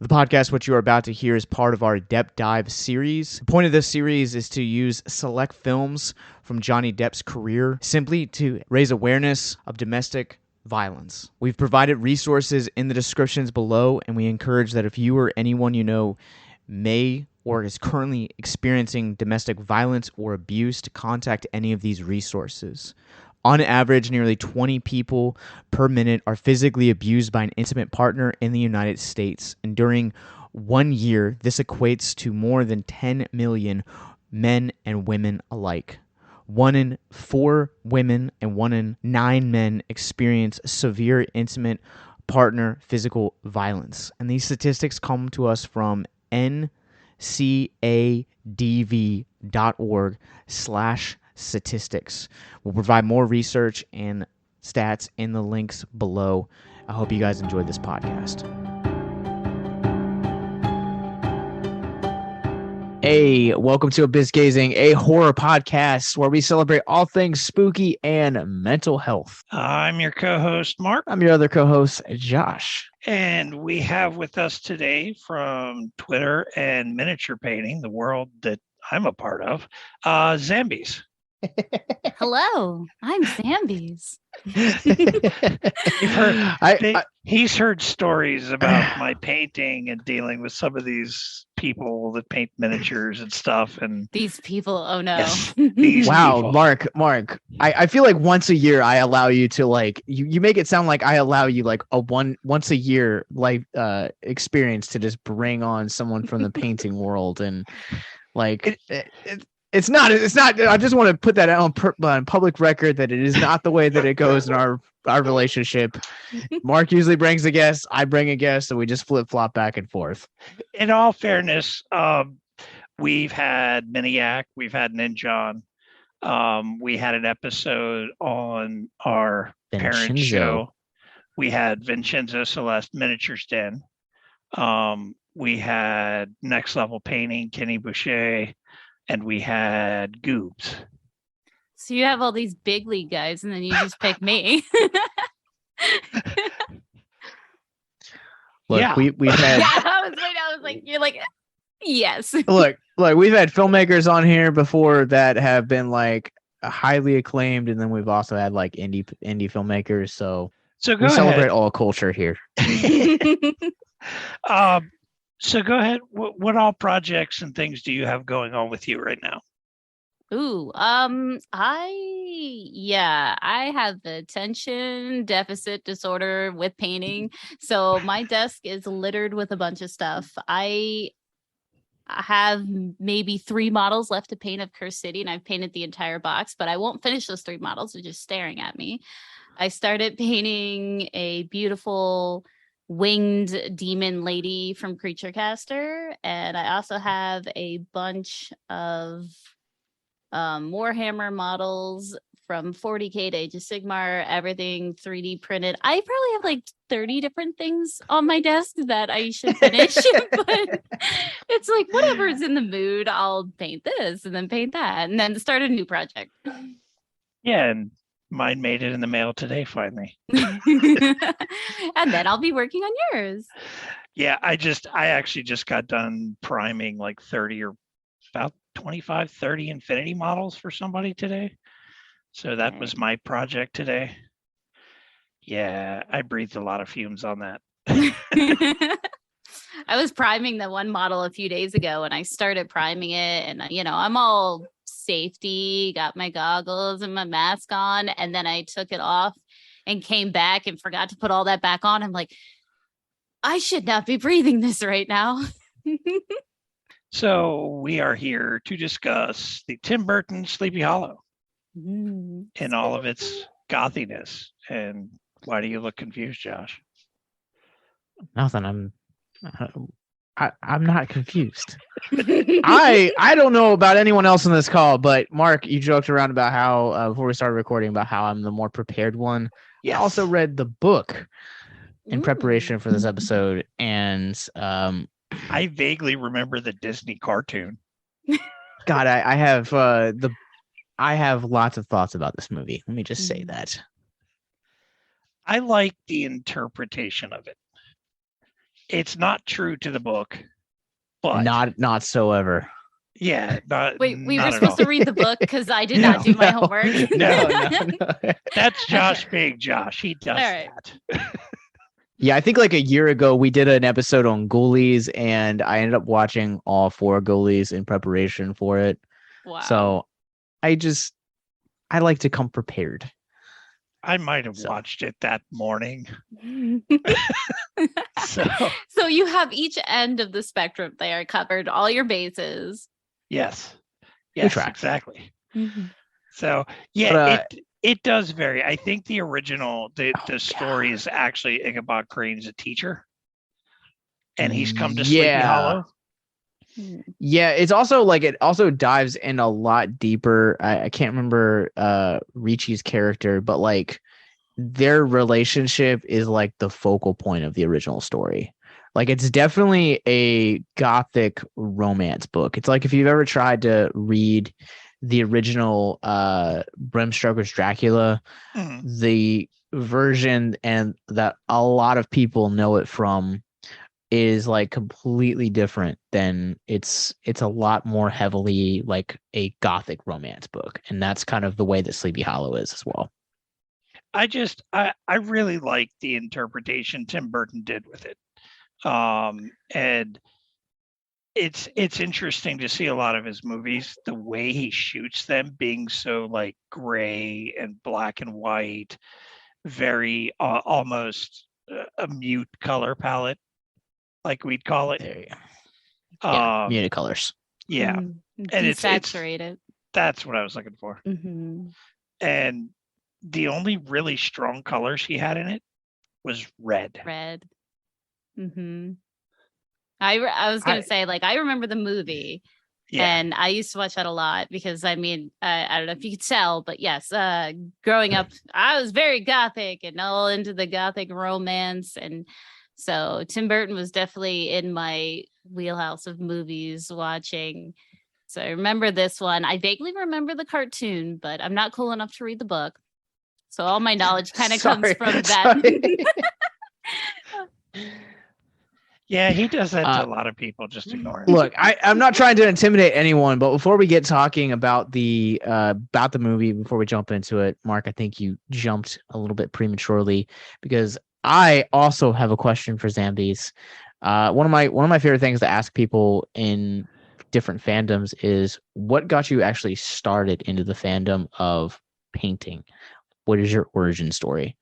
The podcast, what you are about to hear, is part of our Depp Dive series. The point of this series is to use select films from Johnny Depp's career simply to raise awareness of domestic violence. We've provided resources in the descriptions below, and we encourage that if you or anyone you know may or is currently experiencing domestic violence or abuse, to contact any of these resources. On average, nearly 20 people per minute are physically abused by an intimate partner in the United States. And during 1 year, this equates to more than 10 million men and women alike. 1 in 4 women and 1 in 9 men experience severe intimate partner physical violence. And these statistics come to us from ncadv.org/statistics. We'll provide more research and stats in the links below. I hope you guys enjoyed this podcast. Hey, welcome to Abyss Gazing, a horror podcast where we celebrate all things spooky and mental health. I'm your co-host, Mark. I'm your other co-host, Josh. And we have with us today from Twitter and miniature painting, the world that I'm a part of, Zambies. Hello, I'm Zambies. He's heard stories about my painting and dealing with some of these people that paint miniatures and stuff. And these people, oh no. Yes, wow, people. Mark. I feel like once a year I allow you to like you make it sound like I allow you like a once a year life experience to just bring on someone from the painting world, and like It's not. I just want to put that on public record that it is not the way that it goes in our relationship. Mark usually brings a guest. I bring a guest, and we just flip flop back and forth. In all fairness, we've had Miniac, we've had Ninjon. We had an episode on our parent show. We had Vincenzo Celeste Miniatures Den. We had Next Level Painting, Kenny Boucher. And we had Goobs. So you have all these big league guys, and then you just pick me. Look, yeah. we've had. Yeah, I was like, you're like, yes. Look, we've had filmmakers on here before that have been like highly acclaimed, and then we've also had like indie filmmakers. So we celebrate all culture here. So go ahead. What all projects and things do you have going on with you right now? Ooh, I have attention deficit disorder with painting. So my desk is littered with a bunch of stuff. I have maybe 3 models left to paint of Curse City, and I've painted the entire box, but I won't finish those 3 models. They're just staring at me. I started painting a beautiful winged demon lady from Creature Caster, and I also have a bunch of Warhammer models from 40K to Age of Sigmar, everything 3D printed. I probably have like 30 different things on my desk that I should finish, but it's like whatever's in the mood, I'll paint this and then paint that and then start a new project. Yeah, and mine made it in the mail today, finally. And then I'll be working on yours. Yeah, I actually just got done priming like 30 or about 25, 30 Infinity models for somebody today. So that was my project today. Yeah, I breathed a lot of fumes on that. I was priming the one model a few days ago, and I started priming it, and I'm all safety, got my goggles and my mask on, and then I took it off and came back and forgot to put all that back on. I'm like, I should not be breathing this right now. So we are here to discuss the Tim Burton Sleepy Hollow in all of its gothiness. And why do you look confused, Josh? Nothing. I'm not confused. I don't know about anyone else on this call, but Mark, you joked around about how before we started recording about how I'm the more prepared one. Yes. I also read the book in preparation for this episode, and I vaguely remember the Disney cartoon. God, I have lots of thoughts about this movie. Let me just say that. I like the interpretation of it. it's not true to the book, but Not so ever. yeah, Wait, we not were at supposed all. to read the book because I did not do my homework. No. No. That's Josh being Josh. He does All right. that. Yeah, I think like a year ago we did an episode on Ghoulies, and I ended up watching all 4 Ghoulies in preparation for it. Wow. So I like to come prepared. I might have So. watched it that morning. So So you have each end of the spectrum there covered, all your bases. yes, track. exactly. Mm-hmm. So yeah, But, it does vary. I think the original, the story is actually Ichabod Crane's a teacher, and he's come to Sleepy Hollow. Yeah, it's also like it also dives in a lot deeper. I can't remember Ricci's character, but like their relationship is like the focal point of the original story. Like it's definitely a gothic romance book. It's like if you've ever tried to read the original Bram Stoker's Dracula, the version and that a lot of people know it from is like completely different than it's a lot more heavily like a gothic romance book, and that's kind of the way that Sleepy Hollow is as well. I really like the interpretation Tim Burton did with it. And it's interesting to see a lot of his movies, the way he shoots them being so like gray and black and white, very almost a mute color palette, like we'd call it. There you go. Yeah, muted colors. Yeah. And it's saturated. That's what I was looking for. And the only really strong colors he had in it was red. I was gonna say, like, I remember the movie, and I used to watch that a lot because I mean, I don't know if you could tell, but yes, growing up, I was very gothic and all into the gothic romance, and so Tim Burton was definitely in my wheelhouse of movies watching. So I remember this one. I vaguely remember the cartoon, but I'm not cool enough to read the book. So all my knowledge kind of comes from that. Yeah, he does that to a lot of people. Just ignore it. Look, I'm not trying to intimidate anyone, but before we get talking about the movie, before we jump into it, Mark, I think you jumped a little bit prematurely because I also have a question for Zambies. One of my favorite things to ask people in different fandoms is what got you actually started into the fandom of painting? What is your origin story?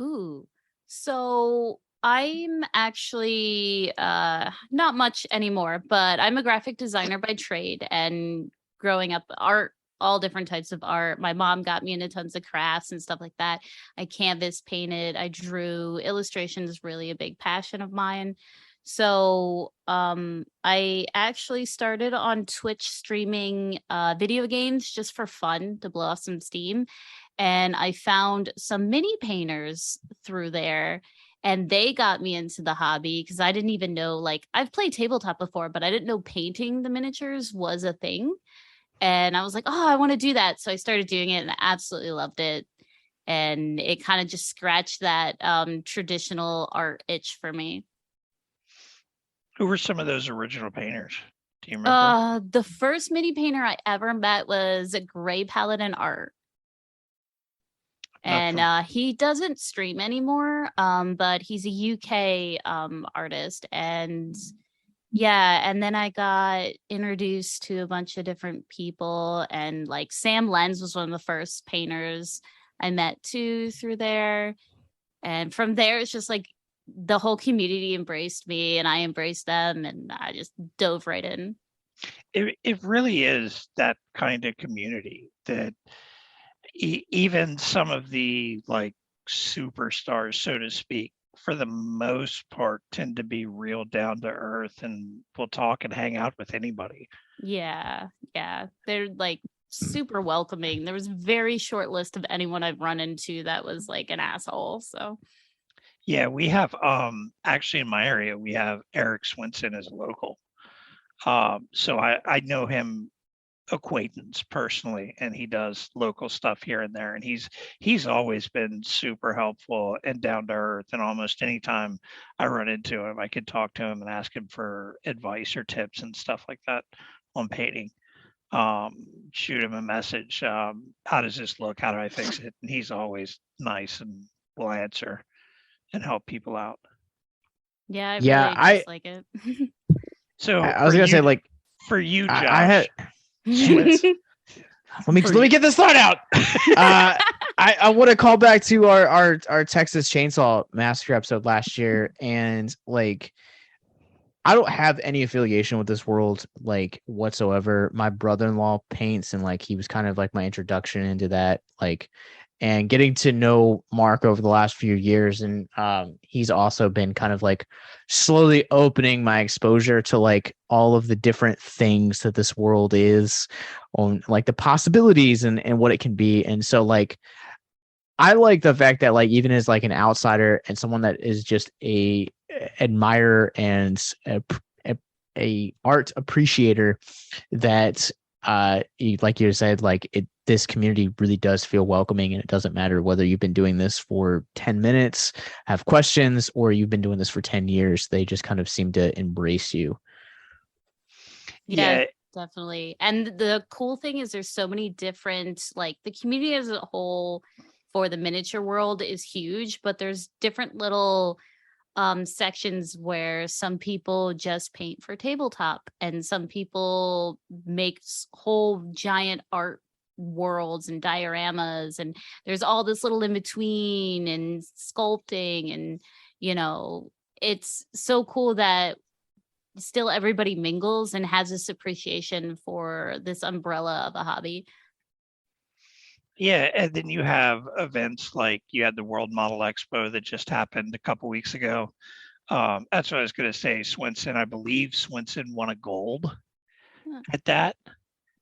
Ooh, so I'm actually not much anymore, but I'm a graphic designer by trade, and growing up, art, all different types of art. My mom got me into tons of crafts and stuff like that. I canvas painted, I drew. Illustration is really a big passion of mine. So I actually started on Twitch streaming video games just for fun to blow off some steam. And I found some mini painters through there, and they got me into the hobby because I didn't even know, like, I've played tabletop before, but I didn't know painting the miniatures was a thing. And I was like, oh, I want to do that. So I started doing it and I absolutely loved it. And it kind of just scratched that traditional art itch for me. Who were some of those original painters? Do you remember? The first mini painter I ever met was a Gray Paladin Art. And he doesn't stream anymore, but he's a UK artist. And yeah, and then I got introduced to a bunch of different people. And like Sam Lenz was one of the first painters I met too through there. And from there, it's just like the whole community embraced me and I embraced them. And I just dove right in. It really is that kind of community that even some of the like superstars, so to speak, for the most part, tend to be real down to earth and will talk and hang out with anybody. Yeah. They're like super welcoming. There was a very short list of anyone I've run into that was like an asshole. So yeah, we have actually in my area, we have Eric Swinson as a local. So I know him acquaintance personally, and he does local stuff here and there, and he's always been super helpful and down to earth, and almost anytime I run into him, I can talk to him and ask him for advice or tips and stuff like that on painting. Shoot him a message, how does this look, how do I fix it, and he's always nice and will answer and help people out. Yeah, I Yeah, really just like it. So I was gonna say, like, for you, Josh, I had. Let me get this thought out. I want to call back to our Texas Chainsaw Massacre episode last year, and like, I don't have any affiliation with this world like whatsoever. My brother-in-law paints, and like he was kind of like my introduction into that, like, and getting to know Mark over the last few years, and he's also been kind of like slowly opening my exposure to like all of the different things that this world is, on like the possibilities and what it can be. And so like I like the fact that like even as like an outsider and someone that is just a admirer and a art appreciator, that like you said, like this community really does feel welcoming, and it doesn't matter whether you've been doing this for 10 minutes, have questions, or you've been doing this for 10 years. They just kind of seem to embrace you. Yeah, definitely. And the cool thing is there's so many different, like the community as a whole for the miniature world is huge, but there's different little sections where some people just paint for tabletop, and some people make whole giant art worlds and dioramas, and there's all this little in between and sculpting, and it's so cool that still everybody mingles and has this appreciation for this umbrella of a hobby. Yeah, and then you have events like you had the World Model Expo that just happened a couple weeks ago. That's what I was going to say. I believe Swinson won a gold at that.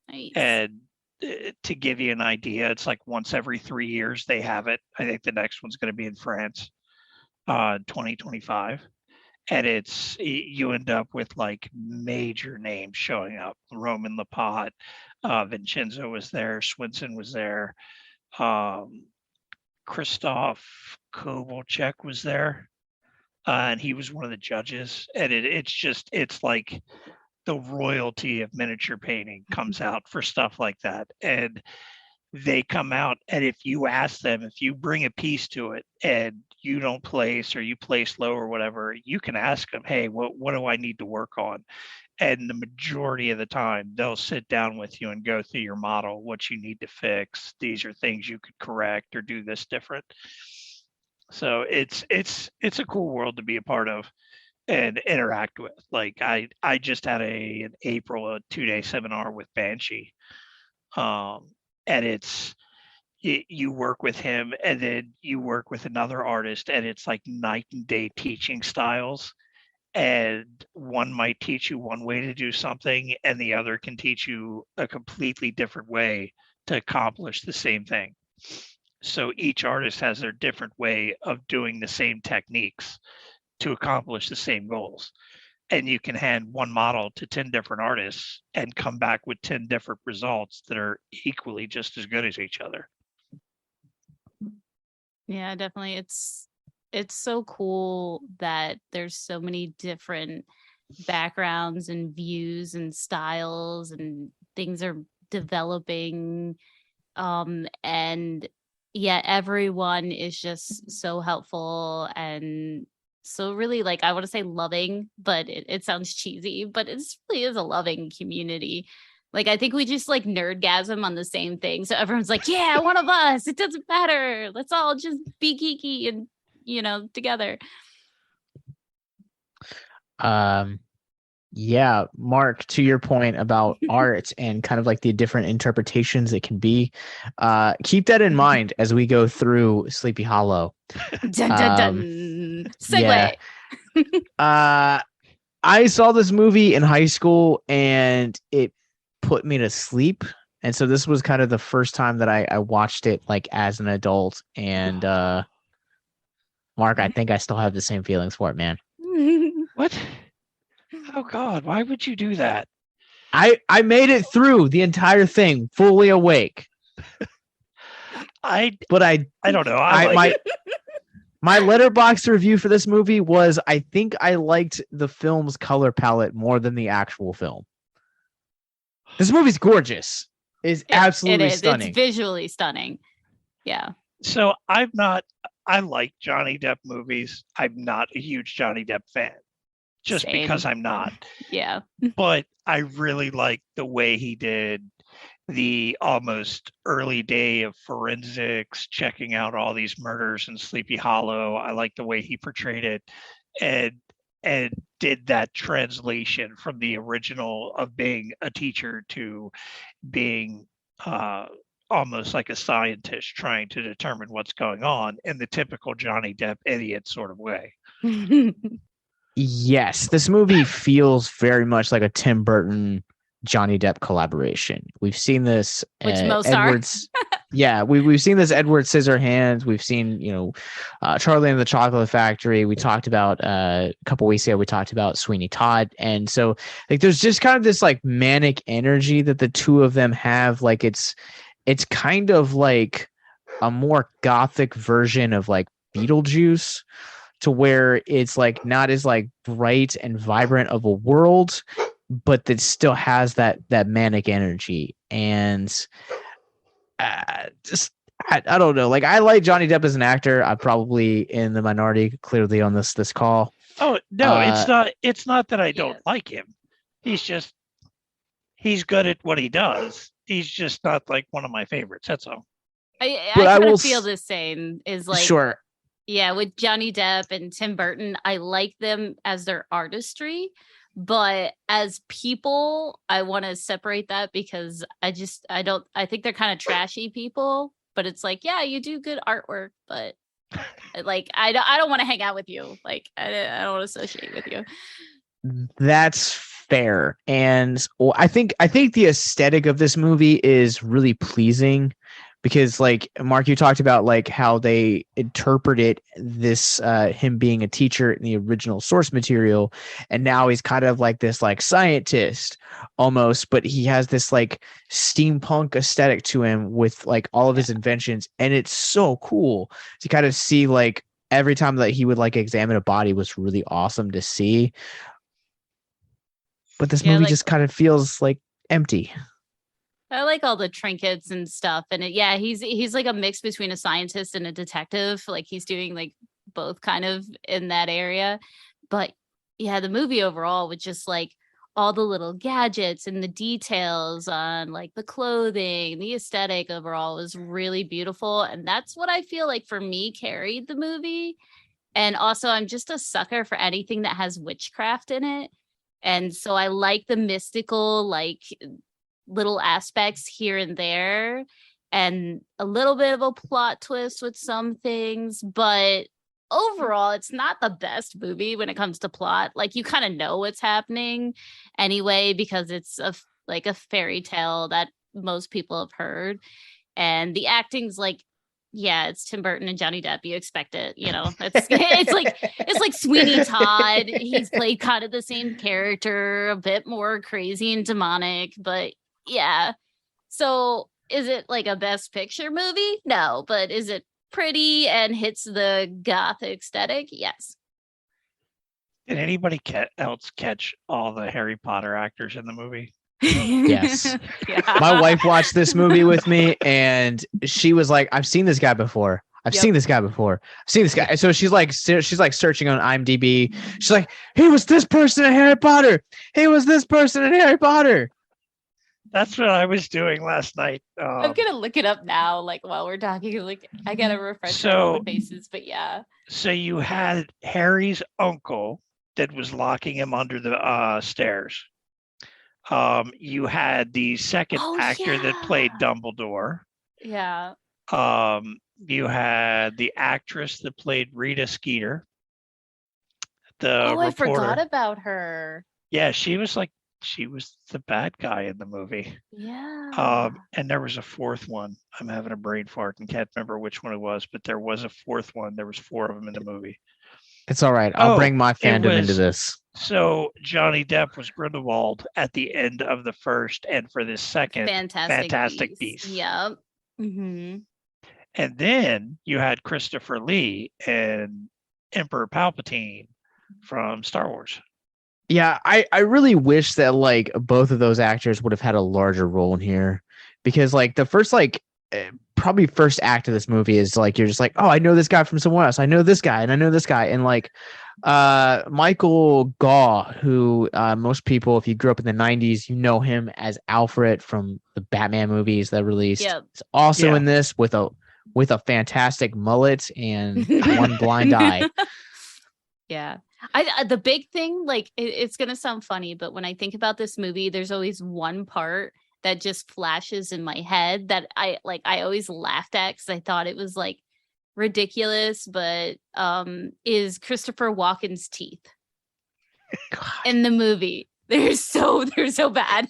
Nice. And to give you an idea, it's like once every 3 years they have it. I think the next one's going to be in France, 2025. And you end up with like major names showing up. Roman Lapat, Vincenzo was there, Swinson was there, Christoph Kovalchek was there, and he was one of the judges. And it's like the royalty of miniature painting comes out for stuff like that. And they come out, and if you ask them, if you bring a piece to it and you don't place, or you place low or whatever, you can ask them, hey, what do I need to work on? And the majority of the time they'll sit down with you and go through your model, what you need to fix. These are things you could correct or do this different. So it's a cool world to be a part of and interact with. Like I just had in April a 2-day seminar with Banshee. And you work with him, and then you work with another artist, and it's like night and day teaching styles. And one might teach you one way to do something, and the other can teach you a completely different way to accomplish the same thing. So each artist has their different way of doing the same techniques to accomplish the same goals. And you can hand one model to 10 different artists and come back with 10 different results that are equally just as good as each other. Yeah, definitely. It's so cool that there's so many different backgrounds and views and styles, and things are developing. And yeah, everyone is just so helpful, and so really, like, I want to say loving, but it sounds cheesy, but it really is a loving community. Like, I think we just like nerdgasm on the same thing. So everyone's like, yeah, one of us, it doesn't matter. Let's all just be geeky and, together. Yeah, Mark, to your point about art and kind of like the different interpretations it can be, keep that in mind as we go through Sleepy Hollow. Dun, dun, dun. Segue. Yeah. I saw this movie in high school and it put me to sleep. And so this was kind of the first time that I watched it like as an adult. And Mark, I think I still have the same feelings for it, man. What? Oh God, why would you do that? I made it through the entire thing fully awake. I don't know. My Letterboxd review for this movie was, I think I liked the film's color palette more than the actual film. This movie's gorgeous. It's absolutely stunning. It's visually stunning. Yeah. So I like Johnny Depp movies. I'm not a huge Johnny Depp fan. Just Same. Because I'm not. Yeah. But I really like the way he did the almost early day of forensics, checking out all these murders in Sleepy Hollow. I like the way he portrayed it and did that translation from the original of being a teacher to being almost like a scientist trying to determine what's going on in the typical Johnny Depp idiot sort of way. Yes, this movie feels very much like a Tim Burton Johnny Depp collaboration. We've seen this. Which most Edwards. Yeah, we've seen this Edward Scissorhands. We've seen, Charlie and the Chocolate Factory. We talked about a couple weeks ago. We talked about Sweeney Todd, and so like there's just kind of this like manic energy that the two of them have. Like it's kind of like a more gothic version of like Beetlejuice, to where it's like not as like bright and vibrant of a world, but that still has that manic energy. And I don't know. Like I like Johnny Depp as an actor. I'm probably in the minority clearly on this call. Oh no, it's not that I don't like him. He's good at what he does. He's just not like one of my favorites. That's all. I kind of feel the same. Is like sure. Yeah, with Johnny Depp and Tim Burton, I like them as their artistry, but as people, I want to separate that because I think they're kind of trashy people, but it's like, yeah, you do good artwork, but like, I don't want to hang out with you. Like, I don't want to associate with you. That's fair. And I think the aesthetic of this movie is really pleasing. Because like Mark, you talked about like how they interpreted this him being a teacher in the original source material, and now he's kind of like this like scientist almost, but he has this like steampunk aesthetic to him with like all of his inventions, and it's so cool to kind of see. Like every time that he would like examine a body was really awesome to see. But this movie just kind of feels like empty. I like all the trinkets and stuff, and he's like a mix between a scientist and a detective. Like he's doing like both kind of in that area. But yeah, the movie overall with just like all the little gadgets and the details on like the clothing, the aesthetic overall was really beautiful, and that's what I feel like for me carried the movie. And also, I'm just a sucker for anything that has witchcraft in it, and so I like the mystical like little aspects here and there and a little bit of a plot twist with some things, but overall it's not the best movie when it comes to plot. Like you kind of know what's happening anyway because it's like a fairy tale that most people have heard, and the acting's like, yeah, it's Tim Burton and Johnny Depp. You expect it, it's like Sweeney Todd. He's played kind of the same character, a bit more crazy and demonic, but yeah. So is it like a best picture movie? No, but is it pretty and hits the gothic aesthetic? Yes. Did anybody else catch all the Harry Potter actors in the movie? Yes. Yeah. My wife watched this movie with me and she was like, I've seen this guy before. I've seen this guy before. I've seen this guy. So she's like searching on IMDb. She's like, he was this person in Harry Potter. He was this person in Harry Potter. That's what I was doing last night. I'm gonna look it up now, like while we're talking. Like I gotta refresh all the faces, but yeah. So you had Harry's uncle that was locking him under the stairs. You had the second actor that played Dumbledore. Yeah. You had the actress that played Rita Skeeter. I forgot about her. Yeah, she was the bad guy in the movie. Yeah. And there was a fourth one. I'm having a brain fart and can't remember which one it was, but there was a fourth one. There was 4 of them in the movie. It's all right. I'll bring my fandom into was- this. So Johnny Depp was Grindelwald at the end of the first, and for the second, Fantastic Beasts. Yep. Mm-hmm. And then you had Christopher Lee and Emperor Palpatine from Star Wars. Yeah, I really wish that like both of those actors would have had a larger role in here, because like the first probably first act of this movie is like you're just like, oh, I know this guy from somewhere else. I know this guy and I know this guy. And like Michael Gaw, who most people, if you grew up in the 90s, you know him as Alfred from the Batman movies that released. Yep. He's also in this with a fantastic mullet and one blind eye. Yeah. The big thing, like it's gonna sound funny, but when I think about this movie, there's always one part that just flashes in my head that I always laughed at because I thought it was like ridiculous, but is Christopher Walken's teeth in the movie. They're so bad.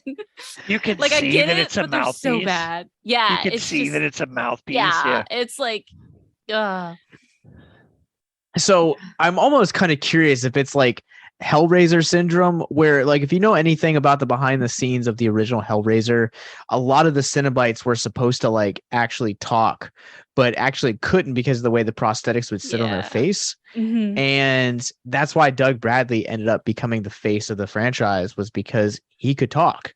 You can like, see that it's a but they're mouthpiece. so bad. Yeah. You can see that it's a mouthpiece. Yeah. It's like So I'm almost kind of curious if it's like Hellraiser syndrome, where like if you know anything about the behind the scenes of the original Hellraiser, a lot of the Cenobites were supposed to like actually talk, but actually couldn't because of the way the prosthetics would sit on their face. Mm-hmm. And that's why Doug Bradley ended up becoming the face of the franchise, was because he could talk.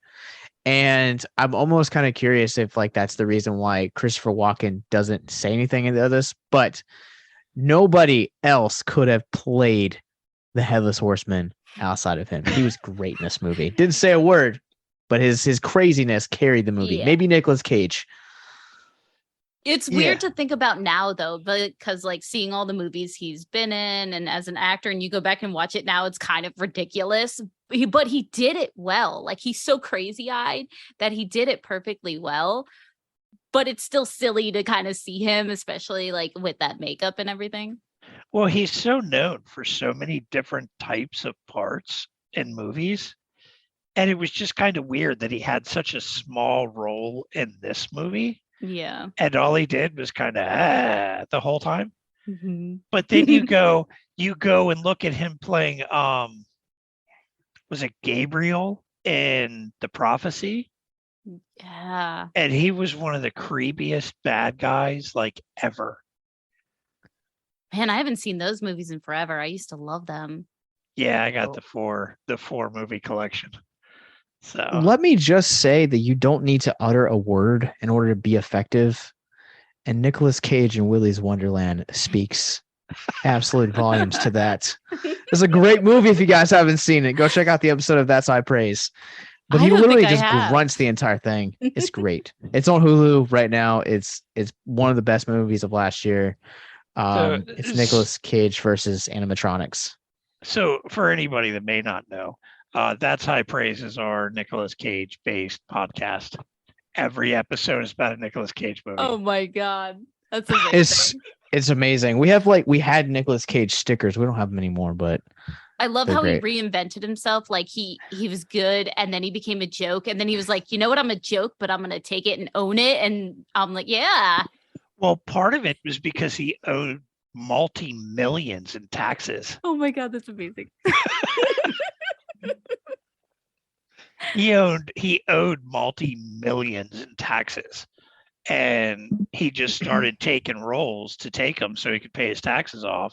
And I'm almost kind of curious if like that's the reason why Christopher Walken doesn't say anything in this, but nobody else could have played the Headless Horseman outside of him. He was great in this movie. Didn't say a word, but his craziness carried the movie. Yeah. Maybe Nicolas Cage. It's weird to think about now, though, because like seeing all the movies he's been in and as an actor, and you go back and watch it now, it's kind of ridiculous. But he did it well. Like he's so crazy-eyed that he did it perfectly well. But it's still silly to kind of see him, especially like with that makeup and everything. Well, he's so known for so many different types of parts in movies. And it was just kind of weird that he had such a small role in this movie. Yeah. And all he did was kind of the whole time. Mm-hmm. But then you go and look at him playing, was it Gabriel in The Prophecy? Yeah. And he was one of the creepiest bad guys like ever. Man, I haven't seen those movies in forever. I used to love them. Yeah, I got the four movie collection. So Let me just say that you don't need to utter a word in order to be effective. And Nicolas Cage in Willy's Wonderland speaks absolute volumes to that. It's a great movie. If you guys haven't seen it, go check out the episode of That's High Praise. But he literally just grunts the entire thing. It's great. It's on Hulu right now. It's one of the best movies of last year. It's Nicolas Cage versus animatronics. So for anybody that may not know, That's High Praise is our Nicolas Cage based podcast. Every episode is about a Nicolas Cage movie. Oh my God. That's amazing. It's amazing. We had Nicolas Cage stickers. We don't have them anymore, but I love how great. he reinvented himself. Like he was good and then he became a joke. And then he was like, you know what? I'm a joke, but I'm going to take it and own it. And I'm like, yeah. Well, part of it was because he owed multi-millions in taxes. Oh my God, that's amazing. He owed multi-millions in taxes. And he just started taking roles to take them so he could pay his taxes off,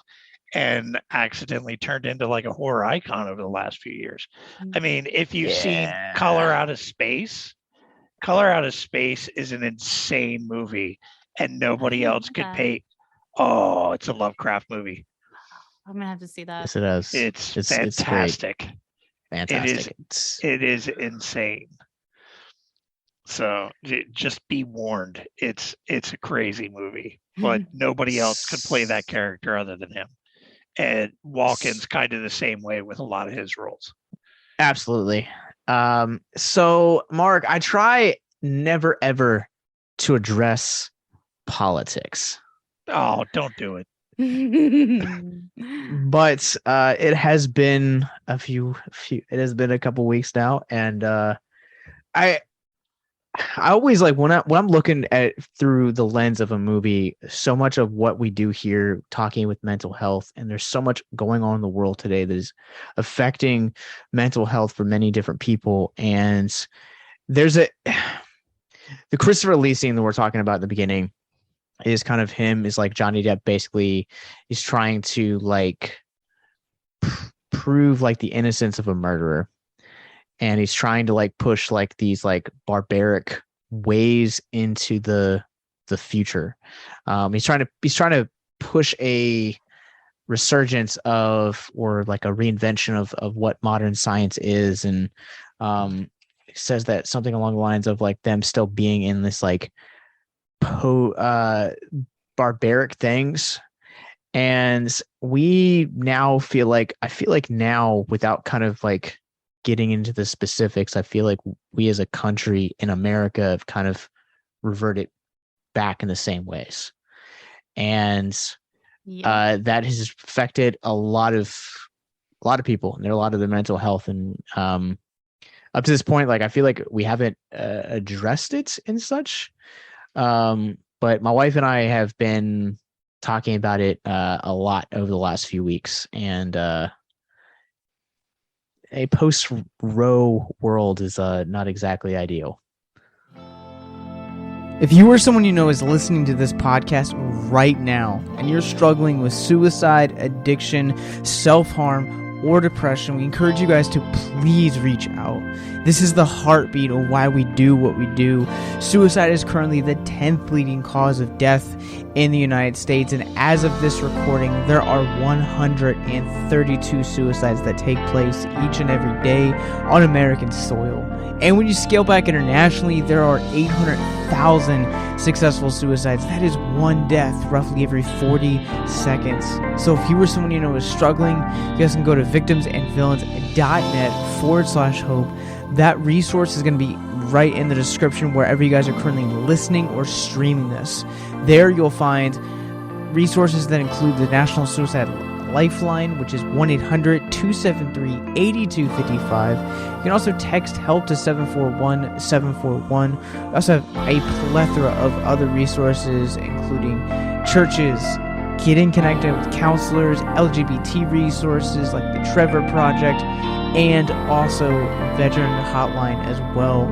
and accidentally turned into like a horror icon over the last few years. I mean, if you've seen Color Out of Space is an insane movie, and nobody else could pay. Oh, it's a Lovecraft movie. I'm gonna have to see that. Yes, it is. It's fantastic. Fantastic. It is insane. So just be warned. It's a crazy movie, but nobody else could play that character other than him. And Walken's kind of the same way with a lot of his roles. Absolutely. So Mark, I try never ever to address politics. Oh, don't do it. But it has been it has been a couple weeks now, and I always like when I'm looking at through the lens of a movie, so much of what we do here talking with mental health, and there's so much going on in the world today that is affecting mental health for many different people. And there's the Christopher Lee scene that we're talking about at the beginning is kind of him is like Johnny Depp basically is trying to like prove like the innocence of a murderer. And he's trying to like push like these like barbaric ways into the future. He's trying to push a resurgence of, or like a reinvention of what modern science is. And says that something along the lines of like them still being in this like barbaric things. And we now I feel like now, without kind of like getting into the specifics, I feel like we as a country in America have kind of reverted back in the same ways. And that has affected a lot of people and a lot of their mental health. And up to this point, like I feel like we haven't addressed it and such. But my wife and I have been talking about it a lot over the last few weeks, and a post-Roe world is not exactly ideal. If you or someone you know is listening to this podcast right now and you're struggling with suicide, addiction, self-harm, or depression, we encourage you guys to please reach out. This is the heartbeat of why we do what we do. Suicide is currently the 10th leading cause of death in the United States, and as of this recording, there are 132 suicides that take place each and every day on American soil. And when you scale back internationally, there are 800,000 successful suicides. That is one death roughly every 40 seconds. So if you or someone you know is struggling, you guys can go to victimsandvillains.net/hope. That resource is going to be right in the description wherever you guys are currently listening or streaming this. There you'll find resources that include the National Suicide Lifeline, which is 1-800-273-8255. You can also text HELP to 741-741. We also have a plethora of other resources, including churches, getting connected with counselors, LGBT resources like the Trevor Project, and also veteran hotline as well.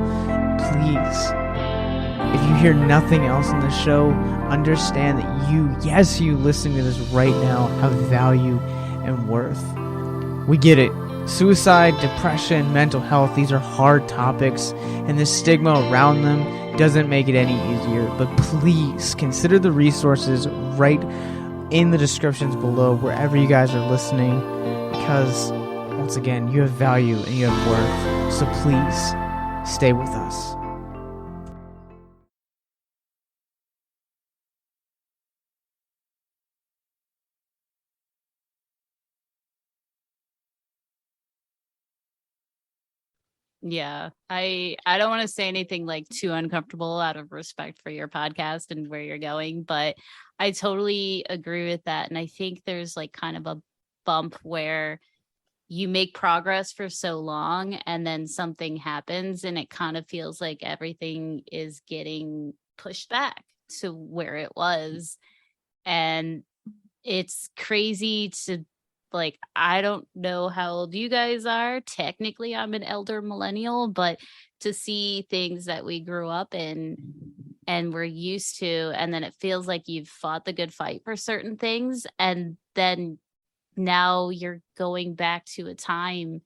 Please, if you hear nothing else in the show, understand that you listening to this right now, have value and worth. We get it. Suicide, depression, mental health, these are hard topics, and the stigma around them doesn't make it any easier. But please consider the resources right in the descriptions below wherever you guys are listening, because once again, you have value and you have worth. So please stay with us. Yeah, I don't want to say anything like too uncomfortable out of respect for your podcast and where you're going, but I totally agree with that. And I think there's like kind of a bump where you make progress for so long and then something happens and it kind of feels like everything is getting pushed back to where it was. And it's crazy to like, I don't know how old you guys are. Technically, I'm an elder millennial, but to see things that we grew up in and we're used to, and then it feels like you've fought the good fight for certain things, and then now you're going back to a time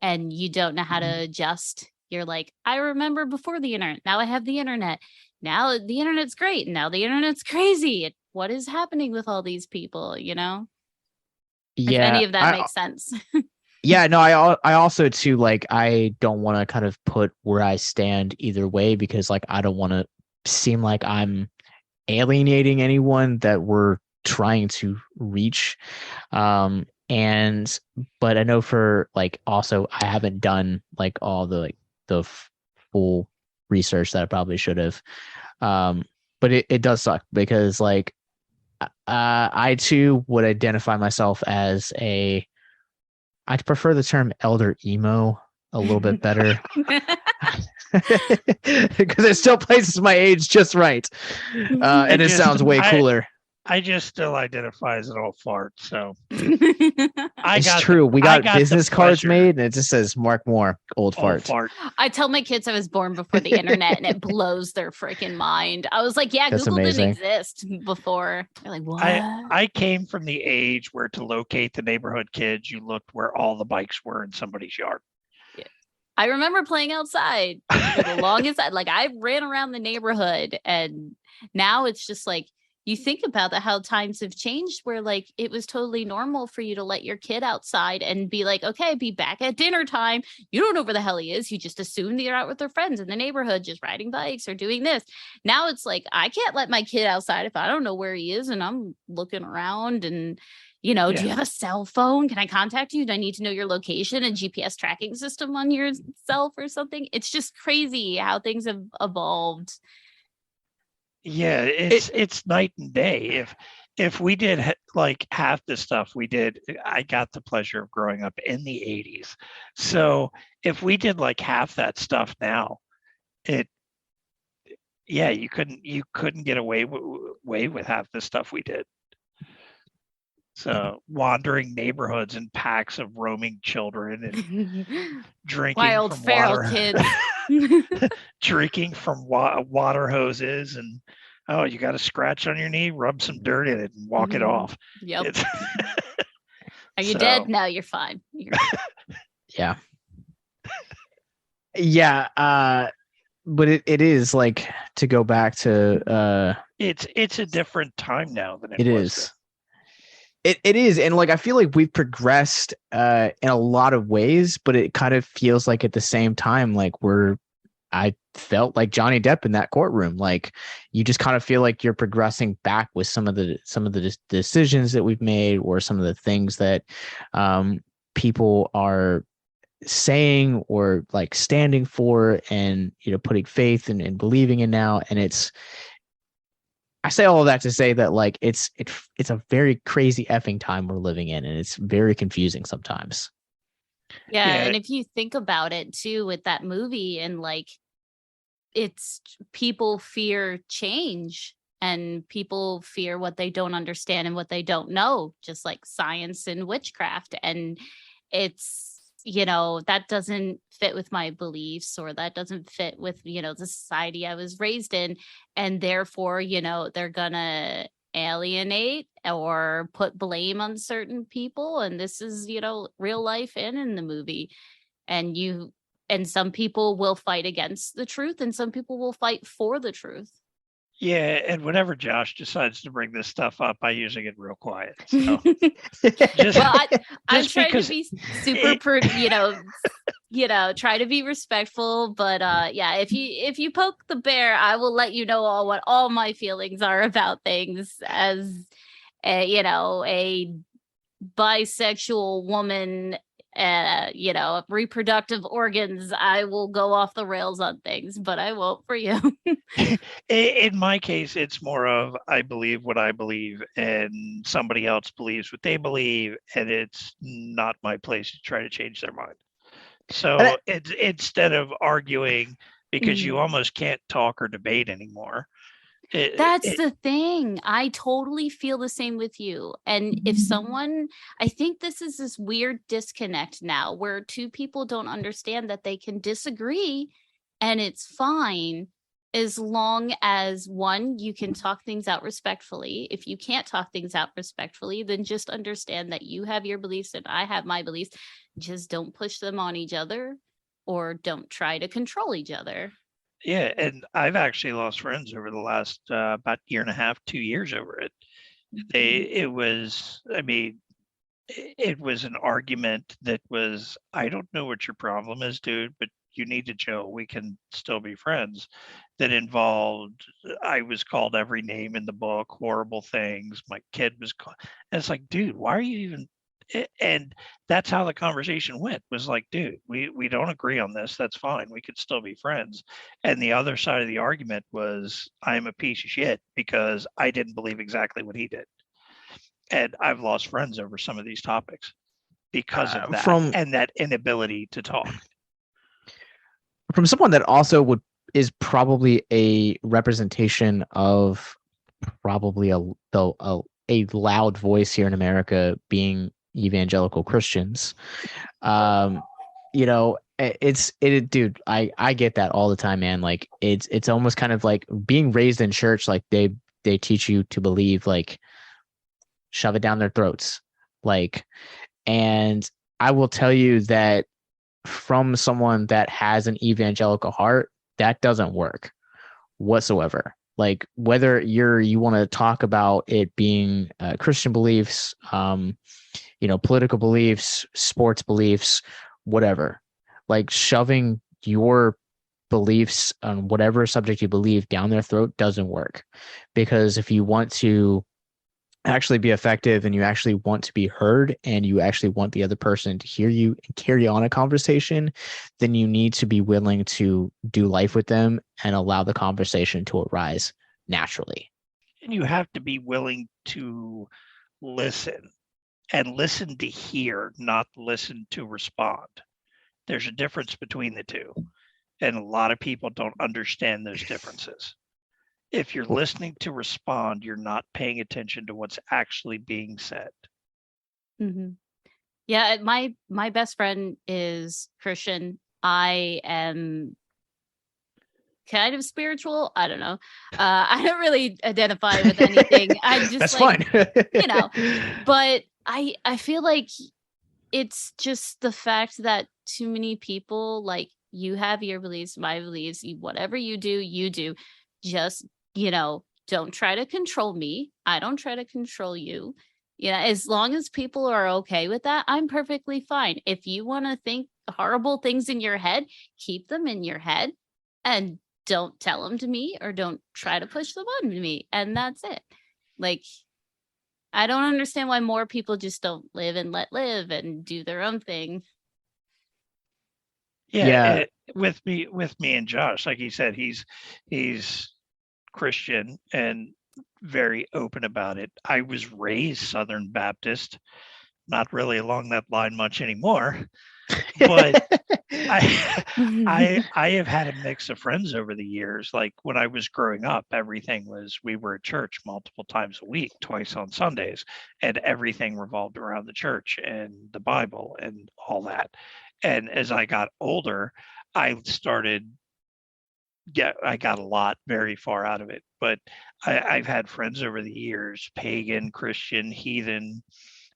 and you don't know how to adjust. You're like, I remember before the internet. Now I have the internet. Now the internet's great. Now the internet's crazy. What is happening with all these people, you know? Yeah, if any of that makes sense. Yeah, no, I also too, like, I don't want to kind of put where I stand either way, because like I don't want to seem like I'm alienating anyone that we're trying to reach. But I know for like, also I haven't done like all the full research that I probably should have. But it does suck, because like I too would identify myself as I'd prefer the term elder emo a little bit better. because it still places my age just right, and it sounds way cooler. I just still identify as an old fart, so it's true. We got business cards made, and it just says Mark Moore, old fart. I tell my kids I was born before the internet, and it blows their freaking mind. I was like, "Yeah, That's Google amazing. didn't exist before." They're like, "What?" I came from the age where to locate the neighborhood kids, you looked where all the bikes were in somebody's yard. Yeah. I remember playing outside for the longest. Like I ran around the neighborhood, and now it's just like. You think about that, how times have changed where like it was totally normal for you to let your kid outside and be like, okay, be back at dinner time. You don't know where the hell he is. You just assume they're out with their friends in the neighborhood, just riding bikes or doing this. Now it's like, I can't let my kid outside if I don't know where he is and I'm looking around and, do you have a cell phone? Can I contact you? Do I need to know your location and GPS tracking system on yourself or something? It's just crazy how things have evolved. Yeah, it's night and day. If we did like half the stuff we did, I got the pleasure of growing up in the 80s. So if we did like half that stuff now, you couldn't get away with half the stuff we did. So wandering neighborhoods and packs of roaming children and drinking wild from feral water. kids. Drinking from water hoses and you got a scratch on your knee, rub some dirt in it and walk it off. Yep. Are you dead? No, you're fine. Yeah. But it is like, to go back to it's a different time now than it was is. It is, and like I feel like we've progressed in a lot of ways, but it kind of feels like at the same time like I felt like Johnny Depp in that courtroom. Like you just kind of feel like you're progressing back with some of the decisions that we've made, or some of the things that people are saying or like standing for, and putting faith and believing in now. And I say all of that to say that like it's a very crazy effing time we're living in, and it's very confusing sometimes. Yeah, and if you think about it too, with that movie, and like it's people fear change, and people fear what they don't understand and what they don't know, just like science and witchcraft. And it's that doesn't fit with my beliefs, or that doesn't fit with the society I was raised in, and therefore they're gonna alienate or put blame on certain people. And this is real life and in the movie. And some people will fight against the truth, and some people will fight for the truth. Yeah, and whenever Josh decides to bring this stuff up, I usually get real quiet. So. I'm trying to be super, try to be respectful. But if you poke the bear, I will let you know what all my feelings are about things. As a bisexual woman, reproductive organs, I will go off the rails on things, but I won't for you. In my case, it's more of I believe what I believe, and somebody else believes what they believe, and it's not my place to try to change their mind. So it's instead of arguing, because you almost can't talk or debate anymore. That's the thing. I totally feel the same with you. And if someone, I think this is this weird disconnect now where two people don't understand that they can disagree, and it's fine as long as one, you can talk things out respectfully. If you can't talk things out respectfully, then just understand that you have your beliefs and I have my beliefs. Just don't push them on each other, or don't try to control each other. Yeah, and I've actually lost friends over the last about year and a half, 2 years over it. It was an argument that was, I don't know what your problem is, dude, but you need to chill. We can still be friends. That involved, I was called every name in the book, horrible things. My kid was called. And it's like, dude, why are you even? And that's how the conversation went, was like, dude, we don't agree on this. That's fine. We could still be friends. And the other side of the argument was, I'm a piece of shit because I didn't believe exactly what he did. And I've lost friends over some of these topics because of that, and that inability to talk. from someone that also is probably a representation of probably a loud voice here in America, being evangelical Christians. Dude, I get that all the time, man. Like it's almost kind of like being raised in church. Like they teach you to believe, like shove it down their throats. Like, and I will tell you that from someone that has an evangelical heart, that doesn't work whatsoever. Like whether you want to talk about it being Christian beliefs, political beliefs, sports beliefs, whatever, like shoving your beliefs on whatever subject you believe down their throat doesn't work. Because if you want to actually be effective and you actually want to be heard and you actually want the other person to hear you and carry on a conversation, then you need to be willing to do life with them and allow the conversation to arise naturally. And you have to be willing to listen and listen to hear, not listen to respond. There's a difference between the two. And a lot of people don't understand those differences. If you're listening to respond, you're not paying attention to what's actually being said. Mm-hmm. Yeah, my best friend is Christian. I am kind of spiritual. I don't know. I don't really identify with anything. I just that's like, fine. But I feel like it's just the fact that too many people, like, you have your beliefs, my beliefs, whatever you do. Just, don't try to control me. I don't try to control you. As long as people are okay with that, I'm perfectly fine. If you want to think horrible things in your head, keep them in your head and don't tell them to me, or don't try to push them on me. And that's it. Like, I don't understand why more people just don't live and let live and do their own thing. Yeah. With me and Josh, like he said, he's Christian and very open about it. I was raised Southern Baptist, not really along that line much anymore, but I have had a mix of friends over the years. Like when I was growing up, we were at church multiple times a week, twice on Sundays, and everything revolved around the church and the Bible and all that. And as I got older, I got a lot very far out of it. But I've had friends over the years, pagan, Christian, heathen.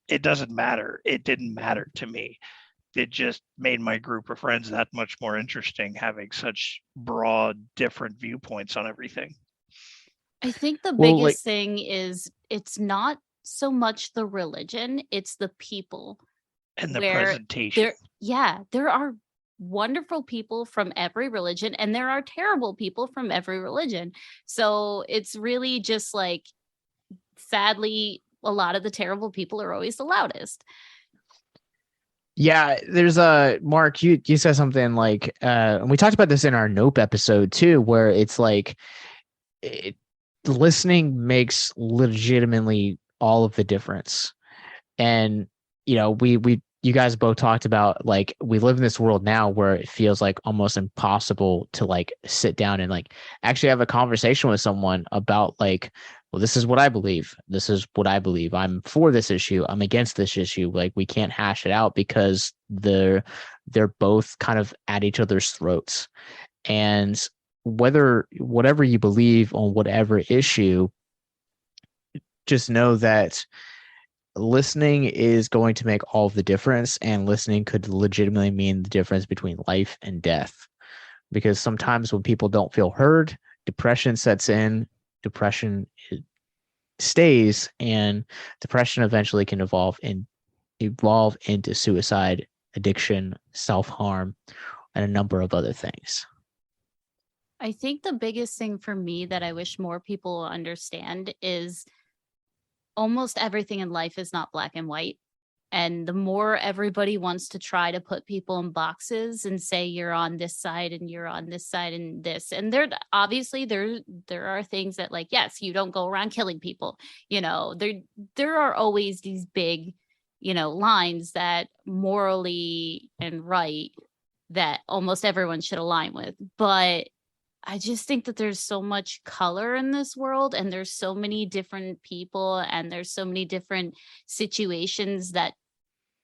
It doesn't matter. It didn't matter to me. It just made my group of friends that much more interesting, having such broad, different viewpoints on everything. I think the biggest thing is it's not so much the religion, it's the people. And the presentation. There are wonderful people from every religion, and there are terrible people from every religion. So it's really just like, sadly, a lot of the terrible people are always the loudest. Yeah, there's Mark, you said something like, and we talked about this in our Nope episode too, where it's like listening makes legitimately all of the difference. And you guys both talked about, like, we live in this world now where it feels like almost impossible to like sit down and like actually have a conversation with someone about, like, well, this is what I believe. This is what I believe. I'm for this issue. I'm against this issue. Like, we can't hash it out because they're both kind of at each other's throats. And whatever you believe on whatever issue, just know that listening is going to make all of the difference, and listening could legitimately mean the difference between life and death. Because sometimes when people don't feel heard, depression sets in, depression stays, and depression eventually can evolve into suicide, addiction, self-harm, and a number of other things. I think the biggest thing for me that I wish more people understand is almost everything in life is not black and white. And the more everybody wants to try to put people in boxes and say you're on this side and you're on this side and this, and there obviously there are things that, like, yes, you don't go around killing people. There are always these big, lines that morally and right that almost everyone should align with. But I just think that there's so much color in this world, and there's so many different people, and there's so many different situations that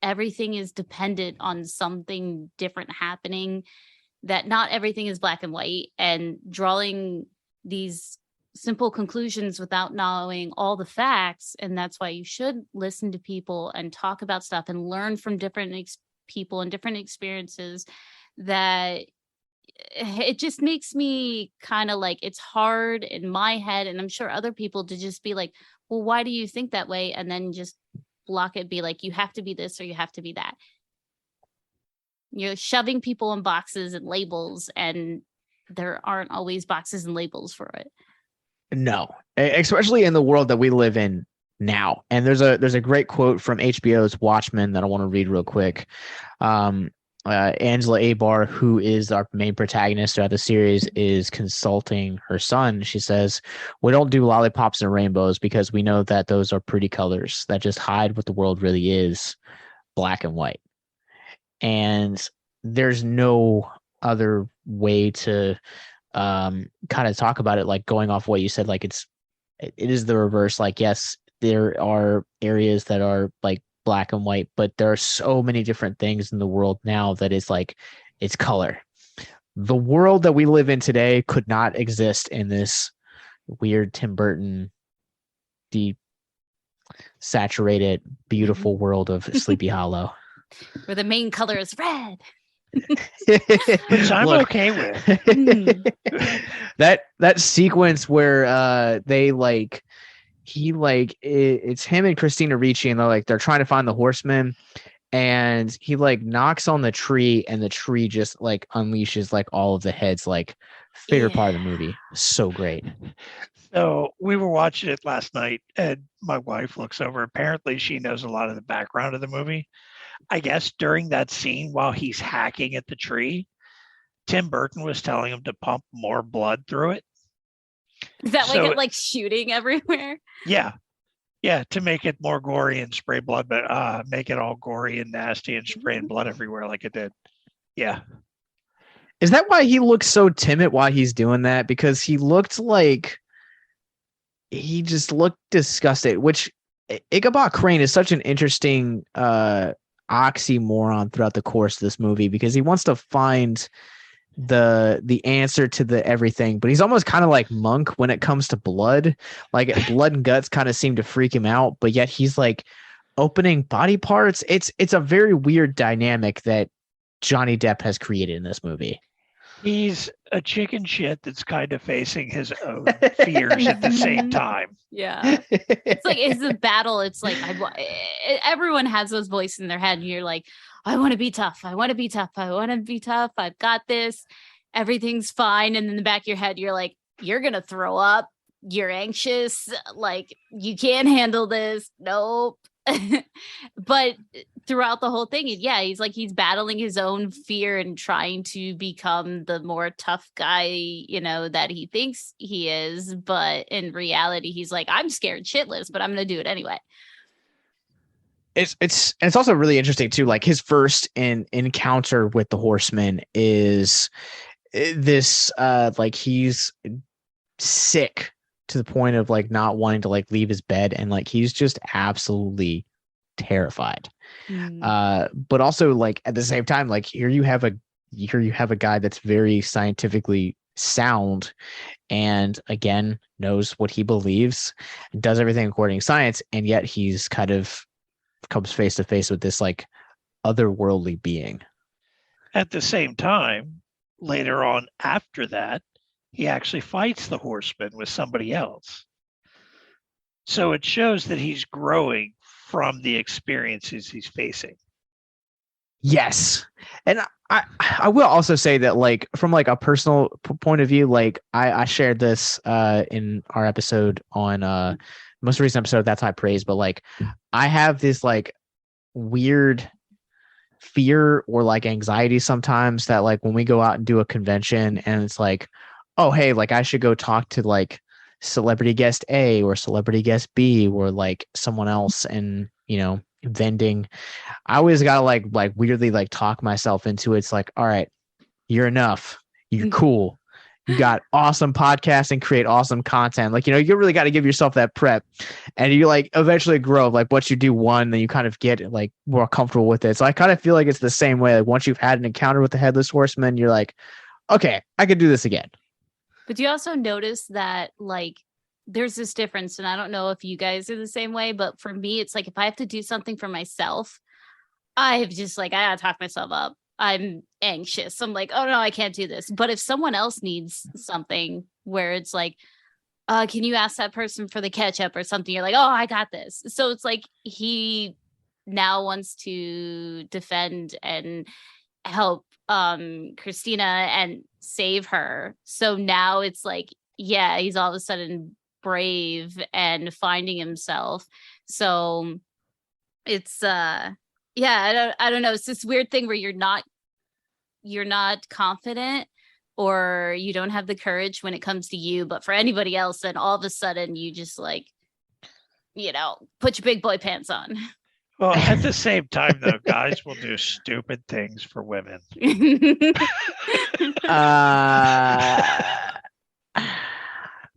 everything is dependent on something different happening, that not everything is black and white, and drawing these simple conclusions without knowing all the facts. And that's why you should listen to people and talk about stuff and learn from different people and different experiences. That it just makes me kind of like, it's hard in my head, and I'm sure other people, to just be like, well, why do you think that way? And then just block it, be like, you have to be this or you have to be that. You're shoving people in boxes and labels, and there aren't always boxes and labels for it. No, especially in the world that we live in now. And there's a great quote from HBO's Watchmen that I want to read real quick. Angela Abar, who is our main protagonist throughout the series, is consulting her son. She says, "We don't do lollipops and rainbows because we know that those are pretty colors that just hide what the world really is, black and white." And there's no other way to kind of talk about it, like going off what you said. Like it is the reverse. Like, yes, there are areas that are like black and white, but there are so many different things in the world now that is like, it's color. The world that we live in today could not exist in this weird Tim Burton deep saturated beautiful world of Sleepy Hollow, where the main color is red. Which I'm okay with. that sequence where they like it's him and Christina Ricci, and they're trying to find the Horseman, and he like knocks on the tree, and the tree just like unleashes like all of the heads. Like, favorite part of the movie. So great. So we were watching it last night, and my wife looks over. Apparently she knows a lot of the background of the movie. I guess during that scene while he's hacking at the tree, Tim Burton was telling him to pump more blood through it. Is that so, like shooting everywhere? Yeah. Yeah, to make it more gory and spray blood, but make it all gory and nasty and spraying blood everywhere like it did. Yeah. Is that why he looks so timid while he's doing that? Because he looked like he just looked disgusted, which Ichabod Crane is such an interesting oxymoron throughout the course of this movie, because he wants to find the answer to the everything, but he's almost kind of like Monk when it comes to blood. Like, blood and guts kind of seem to freak him out, but yet he's like opening body parts. It's a very weird dynamic that Johnny Depp has created in this movie. He's a chicken shit that's kind of facing his own fears at the same time. Yeah. It's like, it's a battle. It's like, everyone has those voices in their head, and you're like, I want to be tough. I want to be tough. I want to be tough. I've got this. Everything's fine. And in the back of your head, you're like, you're going to throw up. You're anxious. Like, you can't handle this. Nope. But throughout the whole thing, yeah, he's battling his own fear and trying to become the more tough guy, that he thinks he is. But in reality, he's like, I'm scared shitless, but I'm going to do it anyway. It's also really interesting too. Like, his first encounter with the Horseman is this like, he's sick to the point of like not wanting to like leave his bed, and like he's just absolutely terrified. But also, like, at the same time, like, here you have a guy that's very scientifically sound, and again knows what he believes, does everything according to science, and yet he's kind of comes face to face with this like otherworldly being. At the same time, later on after that, he actually fights the Horseman with somebody else. So it shows that he's growing from the experiences he's facing. Yes. And I will also say that, like, from like a personal point of view, like I shared this in our episode on most recent episode of That's High Praise, but like I have this like weird fear or like anxiety sometimes that like when we go out and do a convention and it's like, oh, hey, like I should go talk to like celebrity guest A or celebrity guest B or like someone else, and vending. I always gotta like weirdly like talk myself into it. It's like, all right, you're enough. You're cool. You got awesome podcasting, create awesome content. Like, you really got to give yourself that prep, and you like eventually grow. Like once you do one, then you kind of get like more comfortable with it. So I kind of feel like it's the same way. Like once you've had an encounter with the Headless Horseman, you're like, okay, I could do this again. But do you also notice that like there's this difference, and I don't know if you guys are the same way, but for me, it's like if I have to do something for myself, I've just like I gotta talk myself up. I'm anxious. I'm like, oh no, I can't do this. But if someone else needs something where it's like, can you ask that person for the ketchup or something? You're like, oh, I got this. So it's like he now wants to defend and help Christina and save her. So now it's like, yeah, he's all of a sudden brave and finding himself. So it's yeah, I don't know. It's this weird thing where you're not confident or you don't have the courage when it comes to you, but for anybody else, then all of a sudden you just like, put your big boy pants on. Well, at the same time, though, guys will do stupid things for women.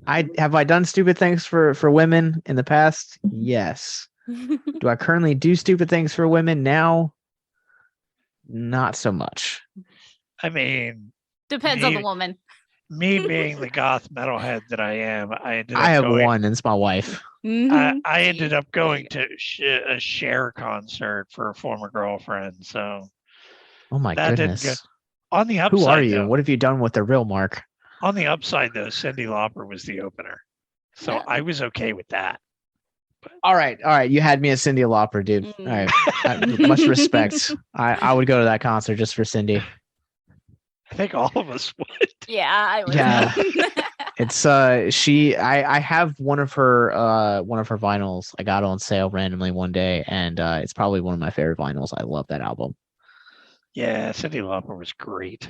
I done stupid things for women in the past? Yes. Do I currently do stupid things for women now? Not so much. I mean, depends on the woman. Me being the goth metalhead that I am, I have one, and it's my wife. Mm-hmm. I ended up going to a Cher concert for a former girlfriend. So, oh my goodness! On the upside, who are you? Though, what have you done with the real Mark? On the upside, though, Cyndi Lauper was the opener, so I was okay with that. But... All right. You had me a Cyndi Lauper, dude. All right, much respect. I would go to that concert just for Cyndi. I think all of us would. Yeah, I would. Yeah. It's I have one of her vinyls. I got on sale randomly one day, and it's probably one of my favorite vinyls. I love that album. Yeah, Cyndi Lauper was great.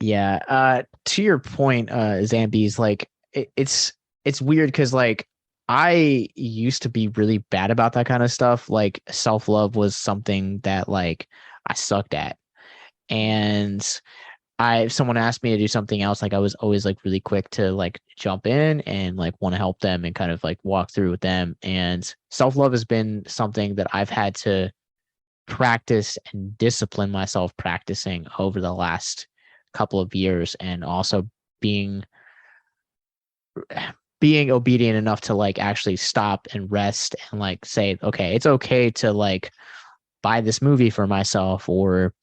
Yeah. To your point, Zambies, like it's weird because like I used to be really bad about that kind of stuff. Like self-love was something that like I sucked at. And if someone asked me to do something else, like I was always like really quick to like jump in and like want to help them and kind of like walk through with them. And self-love has been something that I've had to practice and discipline myself practicing over the last couple of years, and also being obedient enough to like actually stop and rest and like say, okay, it's okay to like buy this movie for myself, or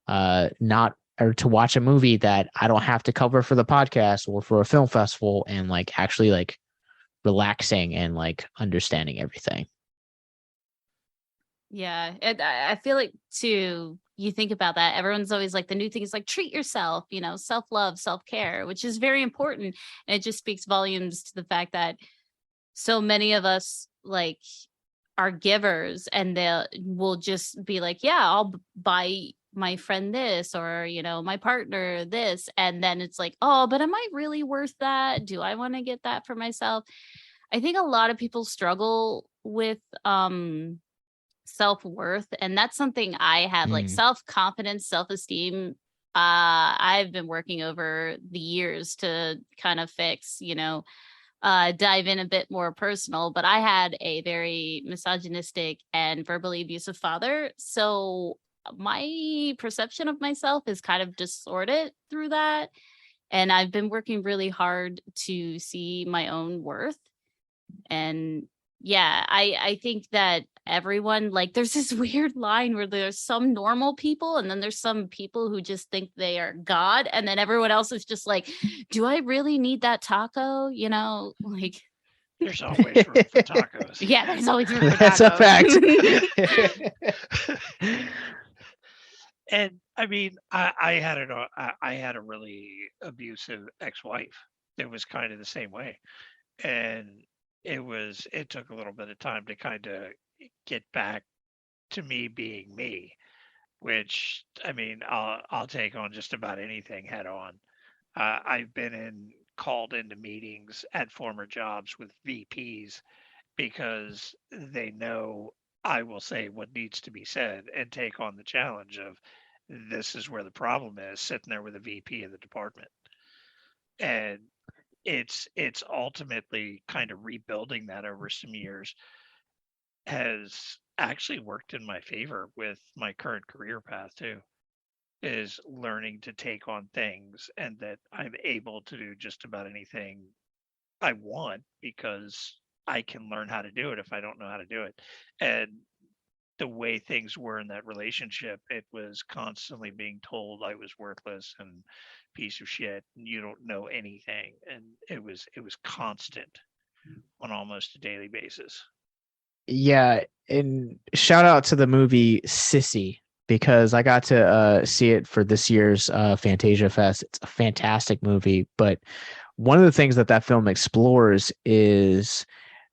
to watch a movie that I don't have to cover for the podcast or for a film festival, and like actually like relaxing and like understanding everything. Yeah, I feel like too, you think about that, everyone's always like, the new thing is like treat yourself, self-love, self-care, which is very important. And it just speaks volumes to the fact that so many of us like are givers, and they will just be like, yeah, I'll buy my friend this, or my partner this, and then it's like, oh, but am I really worth that? Do I want to get that for myself? I think a lot of people struggle with self-worth, and that's something I have, like self-confidence, self-esteem. I've been working over the years to kind of fix, dive in a bit more personal, but I had a very misogynistic and verbally abusive father. So my perception of myself is kind of distorted through that. And I've been working really hard to see my own worth. And yeah, I think that everyone, like, there's this weird line where there's some normal people and then there's some people who just think they are God, and then everyone else is just like, do I really need that taco? Like, there's always room for tacos. Yeah, there's always room for tacos. That's a fact. And I mean, I had a really abusive ex-wife that was kind of the same way, and it took a little bit of time to kind of get back to me being me, which, I mean, I'll take on just about anything head on. I've been called into meetings at former jobs with VPs, because they know I will say what needs to be said and take on the challenge of this is where the problem is, sitting there with a VP of the department. And it's ultimately kind of rebuilding that over some years has actually worked in my favor with my current career path too, is learning to take on things and that I'm able to do just about anything I want because I can learn how to do it if I don't know how to do it. And the way things were in that relationship, it was constantly being told I was worthless and piece of shit and you don't know anything. And it was constant on almost a daily basis. Yeah, and shout out to the movie Sissy, because I got to see it for this year's Fantasia Fest. It's a fantastic movie, but one of the things that film explores is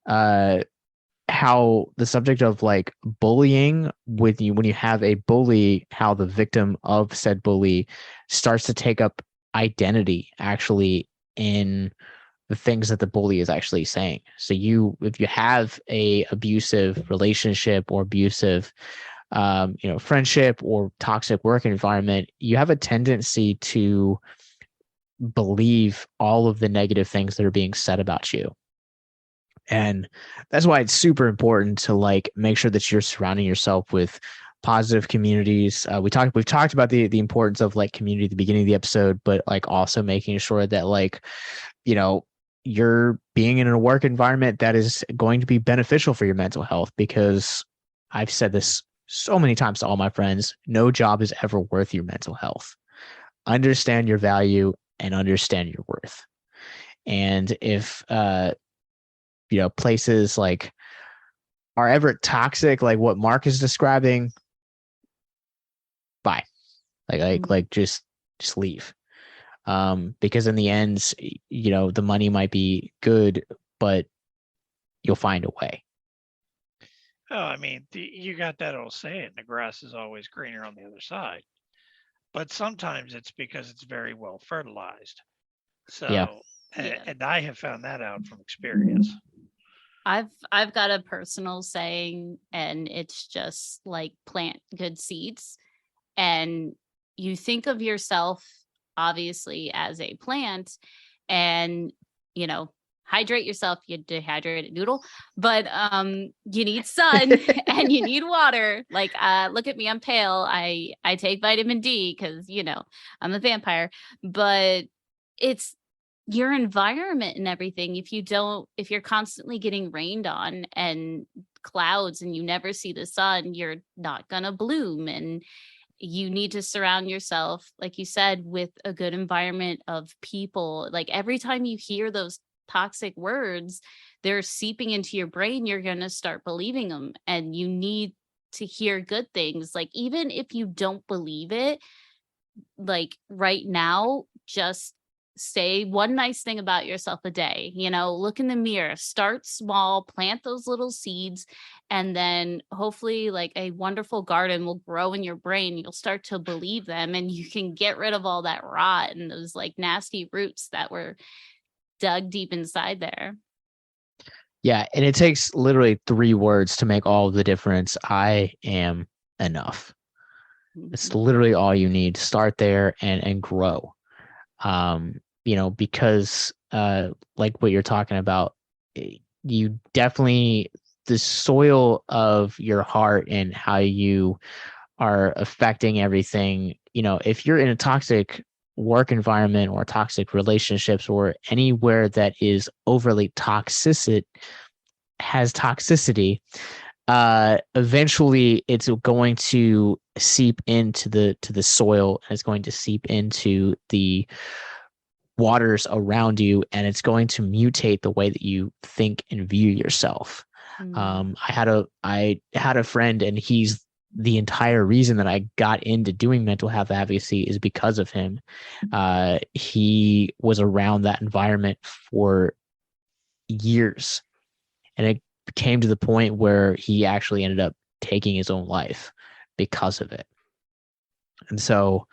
how the subject of like bullying with you, when you have a bully, how the victim of said bully starts to take up identity actually in the things that the bully is actually saying. So if you have a abusive relationship or abusive friendship or toxic work environment, you have a tendency to believe all of the negative things that are being said about you. And that's why it's super important to like make sure that you're surrounding yourself with positive communities. We've talked about the importance of like community at the beginning of the episode, but like also making sure that like, you're being in a work environment that is going to be beneficial for your mental health, because I've said this so many times to all my friends, no job is ever worth your mental health. Understand your value and understand your worth. And if, places like are ever toxic, like what Mark is describing, bye. Like just leave. Because in the end, the money might be good, but you'll find a way. Oh, I mean, you got that old saying, the grass is always greener on the other side. But sometimes it's because it's very well fertilized. So, yeah. And I have found that out from experience. I've got a personal saying, and it's just like plant good seeds. And you think of yourself obviously as a plant, and hydrate yourself, you dehydrated noodle, but you need sun and you need water. Like look at me, I'm pale. I take vitamin D because I'm a vampire. But it's your environment and everything. If you're constantly getting rained on and clouds and you never see the sun, you're not gonna bloom. And you need to surround yourself, like you said, with a good environment of people. Like every time you hear those toxic words, they're seeping into your brain, you're going to start believing them. And you need to hear good things. Like even if you don't believe it, like right now, just say one nice thing about yourself a day. Look in the mirror, start small, plant those little seeds, and then hopefully like a wonderful garden will grow in your brain. You'll start to believe them, and you can get rid of all that rot and those like nasty roots that were dug deep inside there. Yeah, and it takes literally 3 words to make all of the difference. I am enough. It's literally all you need. Start there and grow. Because like what you're talking about, you definitely, the soil of your heart and how you are affecting everything, if you're in a toxic work environment or toxic relationships or anywhere that is overly has toxicity, eventually it's going to seep into the soil, and it's going to seep into the waters around you, and it's going to mutate the way that you think and view yourself. I had a friend, and he's the entire reason that I got into doing mental health advocacy is because of him. He was around that environment for years, and it came to the point where he actually ended up taking his own life because of it. And so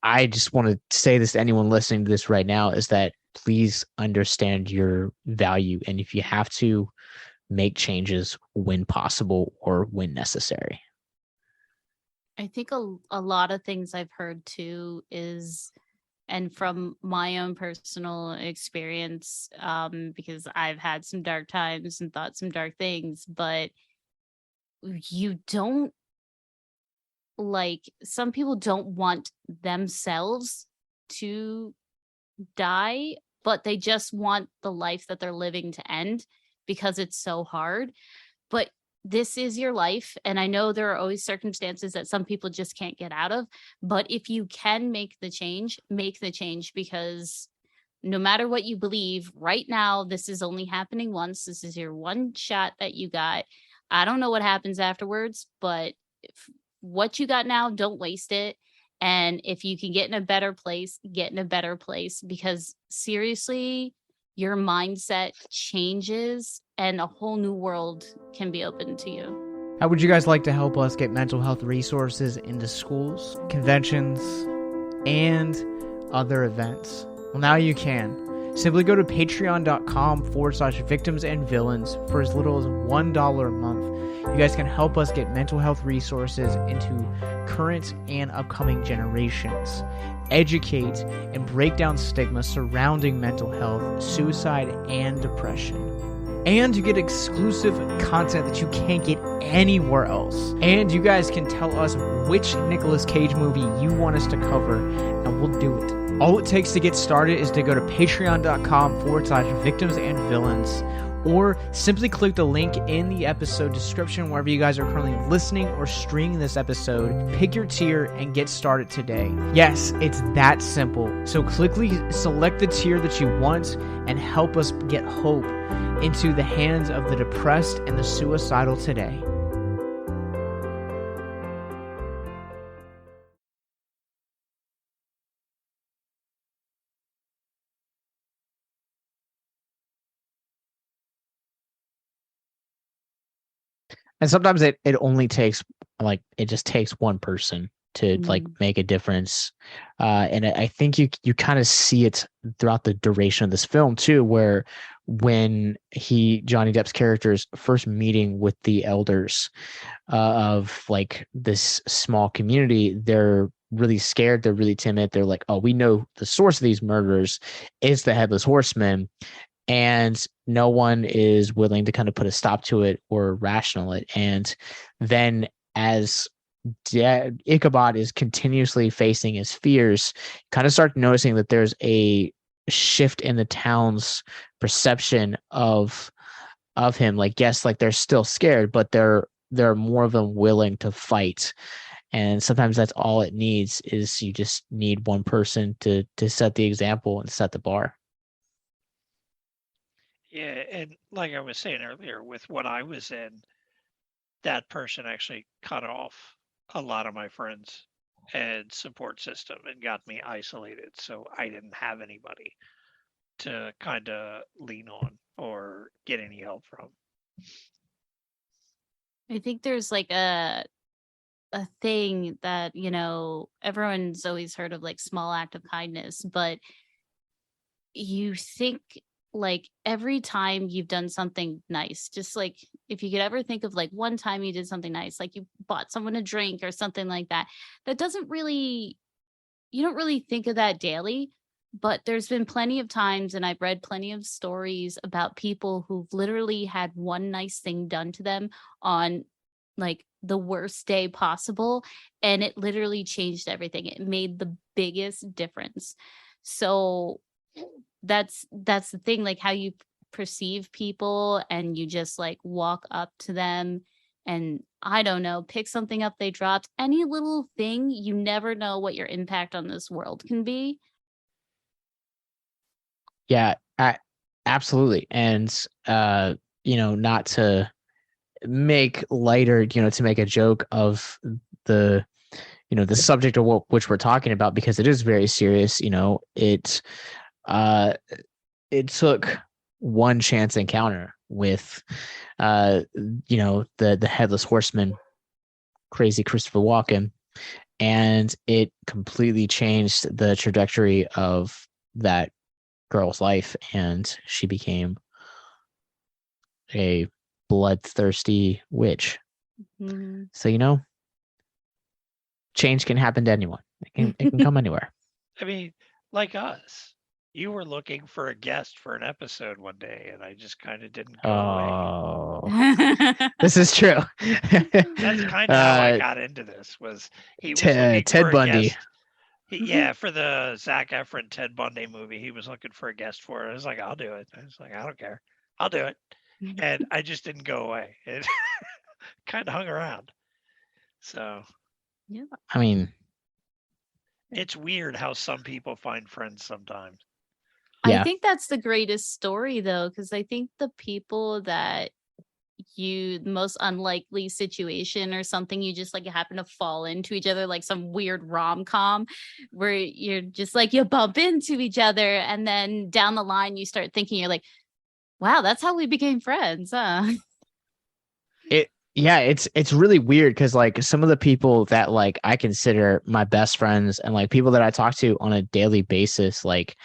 I just want to say this to anyone listening to this right now, is that please understand your value, and if you have to, make changes when possible or when necessary. I think a lot of things I've heard too is, and from my own personal experience, because I've had some dark times and thought some dark things, but you don't, like, some people don't want themselves to die, but they just want the life that they're living to end because it's so hard. But this is your life. And I know there are always circumstances that some people just can't get out of. But if you can make the change, because no matter what you believe, right now, this is only happening once. This is your one shot that you got. I don't know what happens afterwards, but what you got now, don't waste it. And if you can get in a better place, get in a better place, because seriously, your mindset changes and a whole new world can be open to you. How would you guys like to help us get mental health resources into schools, conventions, and other events? Well, now you can. Simply go to patreon.com/victims and villains for as little as $1 a month. You guys can help us get mental health resources into current and upcoming generations, educate and break down stigma surrounding mental health, suicide, and depression. And you get exclusive content that you can't get anywhere else. And you guys can tell us which Nicolas Cage movie you want us to cover, and we'll do it. All it takes to get started is to go to patreon.com/victims and villains, or simply click the link in the episode description wherever you guys are currently listening or streaming this episode. Pick your tier and get started today. Yes, it's that simple. So quickly select the tier that you want and help us get hope into the hands of the depressed and the suicidal today. And sometimes it only takes, like, it just takes one person to like make a difference. And I think you kind of see it throughout the duration of this film too, where when Johnny Depp's character's first meeting with the elders of like this small community, they're really scared, they're really timid, they're like, oh, we know the source of these murders is the Headless Horseman, and no one is willing to kind of put a stop to it or rational it. And then as Ichabod is continuously facing his fears, kind of start noticing that there's a shift in the town's perception of him. Like, yes, like they're still scared, but there are more of them willing to fight. And sometimes that's all it needs, is you just need one person to set the example and set the bar. Yeah, and like I was saying earlier, with what I was in, that person actually cut off a lot of my friends and support system and got me isolated. So I didn't have anybody to kind of lean on or get any help from. I think there's like a thing that, everyone's always heard of, like small act of kindness, but you think like every time you've done something nice, just like if you could ever think of like one time you did something nice, like you bought someone a drink or something like that, you don't really think of that daily. But there's been plenty of times, and I've read plenty of stories about people who've literally had one nice thing done to them on like the worst day possible, and it literally changed everything. It made the biggest difference. So that's the thing, like how you perceive people, and you just like walk up to them and, I don't know, pick something up they dropped, any little thing. You never know what your impact on this world can be. Yeah, absolutely. And not to make lighter, to make a joke of the subject of which we're talking about, because it is very serious. It took one chance encounter with the Headless Horseman, crazy Christopher Walken, and it completely changed the trajectory of that girl's life, and she became a bloodthirsty witch. Mhm. So change can happen to anyone. It can come anywhere. I mean, like us, you were looking for a guest for an episode one day, and I just kind of didn't go away. Oh, this is true. That's kind of how I got into this. Was he was looking Ted for a Bundy. guest? Yeah, for the Zac Efron Ted Bundy movie, he was looking for a guest for it. I was like, I'll do it. I was like, I don't care, I'll do it, and I just didn't go away. It kind of hung around. So Yeah. I mean, it's weird how some people find friends sometimes. Yeah. I think that's the greatest story though, because I think the people that the most unlikely situation or something, you just like happen to fall into each other, like some weird rom-com where you're just like you bump into each other, and then down the line you start thinking, you're like, wow, that's how we became friends, huh? It's really weird because like some of the people that like I consider my best friends and like people that I talk to on a daily basis, like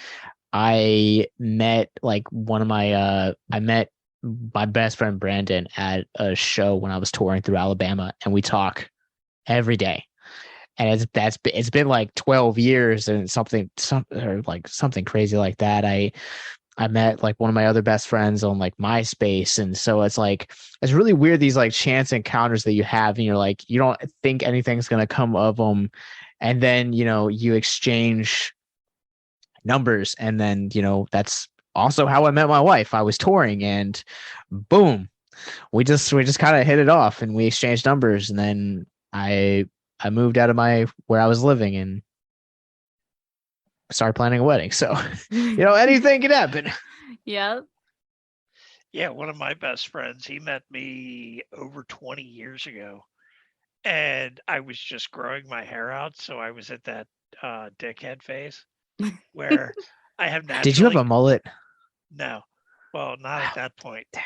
I met my best friend Brandon at a show when I was touring through Alabama, and we talk every day. And it's been like 12 years and something crazy like that. I met like one of my other best friends on like MySpace. And so it's really weird, these like chance encounters that you have, and you're like, you don't think anything's going to come of them. And then, you exchange numbers. And then, that's also how I met my wife. I was touring and boom, we just kind of hit it off and we exchanged numbers. And then I moved out of where I was living and started planning a wedding. So, anything can happen. Yeah. Yeah, one of my best friends, he met me over 20 years ago, and I was just growing my hair out, so I was at that dickhead phase where I have naturally. Did you have a mullet? No, well, not at that point. Dang.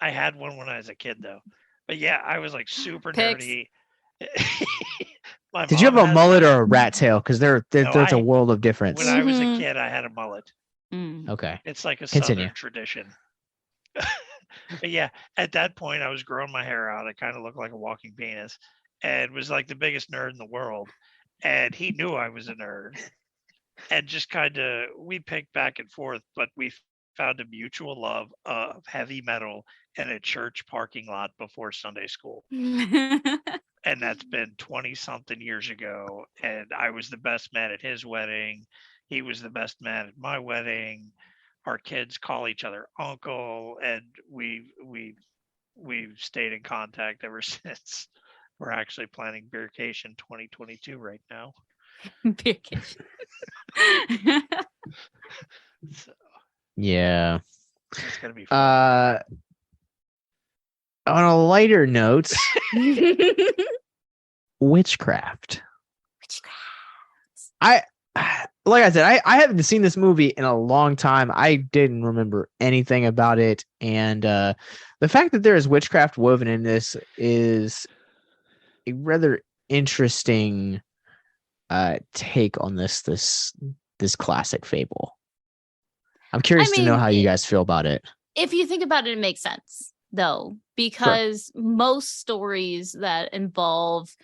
I had one when I was a kid though, but yeah, I was like super Pics. nerdy. Did you have a mullet or a rat tail? Because there's a world of difference. When I was a kid, I had a mullet. Okay. It's like a Continue. Southern tradition. But yeah, at that point, I was growing my hair out. I kind of looked like a walking penis and was like the biggest nerd in the world. And he knew I was a nerd. And just kind of, we picked back and forth, but we found a mutual love of heavy metal in a church parking lot before Sunday school. And that's been 20 something years ago. And I was the best man at his wedding. He was the best man at my wedding. Our kids call each other uncle, and we've stayed in contact ever since. We're actually planning Beercation 2022 right now. Beercation. So Yeah. it's gonna be fun. On a lighter note, witchcraft. Like I said, I haven't seen this movie in a long time. I didn't remember anything about it. And the fact that there is witchcraft woven in this is a rather interesting take on this classic fable. I'm curious to know how you guys feel about it. If you think about it, it makes sense, though, because most stories that involve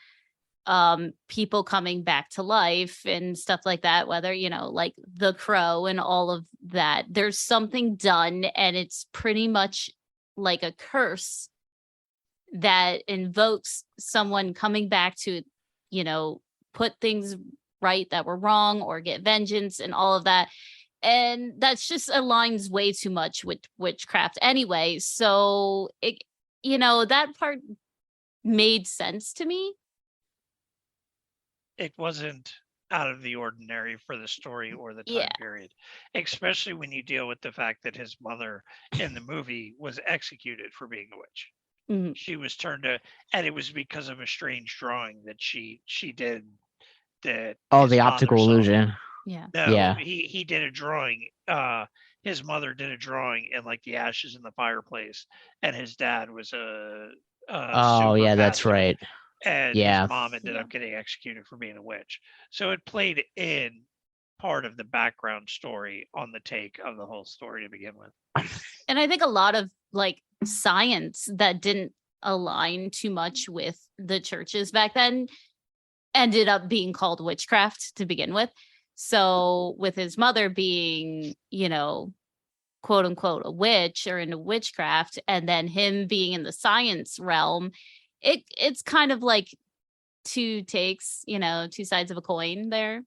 people coming back to life and stuff like that, whether, like The Crow and all of that, there's something done and it's pretty much like a curse that invokes someone coming back to, put things right that were wrong or get vengeance and all of that. And that's just aligns way too much with witchcraft anyway. So it, that part made sense to me. It wasn't out of the ordinary for the story or the time period, especially when you deal with the fact that his mother in the movie was executed for being a witch. Mm-hmm. She was turned to, and it was because of a strange drawing that she did. That the optical illusion. Yeah. No, yeah. He did a drawing. His mother did a drawing in like the ashes in the fireplace, and his dad was a super that's pastor. right. And his mom ended up getting executed for being a witch. So it played in part of the background story on the take of the whole story to begin with. And I think a lot of like science that didn't align too much with the churches back then ended up being called witchcraft to begin with. So with his mother being, you know, quote unquote a witch or into witchcraft, and then him being in the science realm, it's kind of like two takes, you know, two sides of a coin there.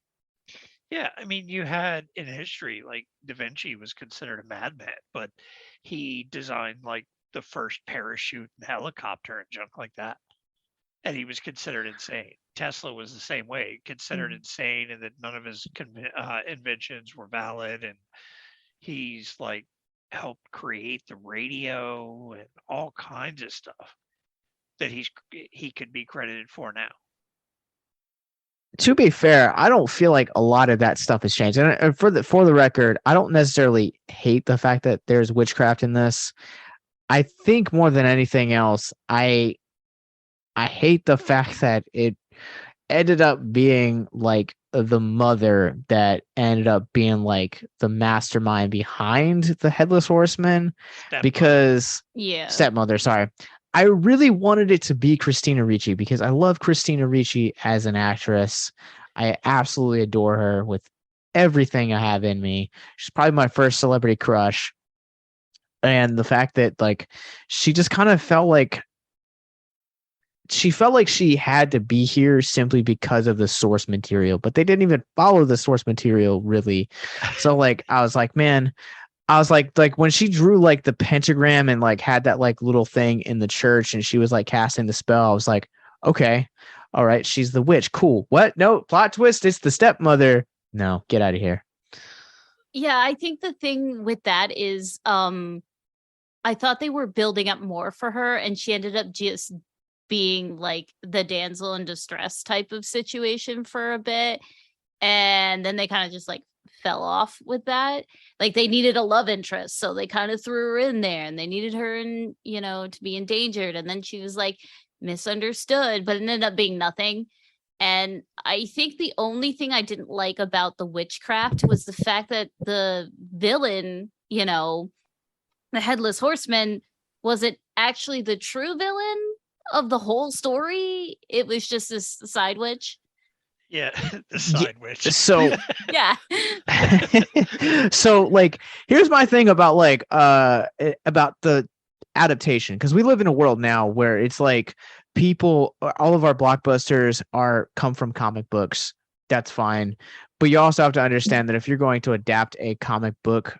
Yeah, I mean, you had in history, like Da Vinci was considered a madman, but he designed like the first parachute and helicopter and junk like that. And he was considered insane. Tesla was the same way, considered insane, and that none of his inventions were valid. And he's like helped create the radio and all kinds of stuff that he could be credited for now. To be fair, I don't feel like a lot of that stuff has changed. And for the record, I don't necessarily hate the fact that there's witchcraft in this. I think more than anything else, I hate the fact that it ended up being like the mother that ended up being like the mastermind behind the Headless Horseman. Because stepmother, sorry. I really wanted it to be Christina Ricci because I love Christina Ricci as an actress. I absolutely adore her with everything I have in me. She's probably my first celebrity crush. And the fact that like she just kind of felt like she had to be here simply because of the source material, but they didn't even follow the source material really. So like I was like, man, I was like when she drew like the pentagram and like had that like little thing in the church and she was like casting the spell, I was like, okay, all right, she's the witch. Cool. What? No, plot twist. It's the stepmother. No, get out of here. Yeah, I think the thing with that is I thought they were building up more for her and she ended up just being like the damsel in distress type of situation for a bit. And then they kind of just like fell off with that. Like they needed a love interest, so they kind of threw her in there and they needed her in, you know, to be endangered, and then she was like misunderstood, but it ended up being nothing. And I think the only thing I didn't like about the witchcraft was the fact that the villain, you know, the Headless Horseman, wasn't actually the true villain of the whole story. It was just this side witch. Yeah, the side witch. So yeah. So like here's my thing about like about the adaptation, because we live in a world now where it's like people, all of our blockbusters come from comic books. That's fine, but you also have to understand that if you're going to adapt a comic book,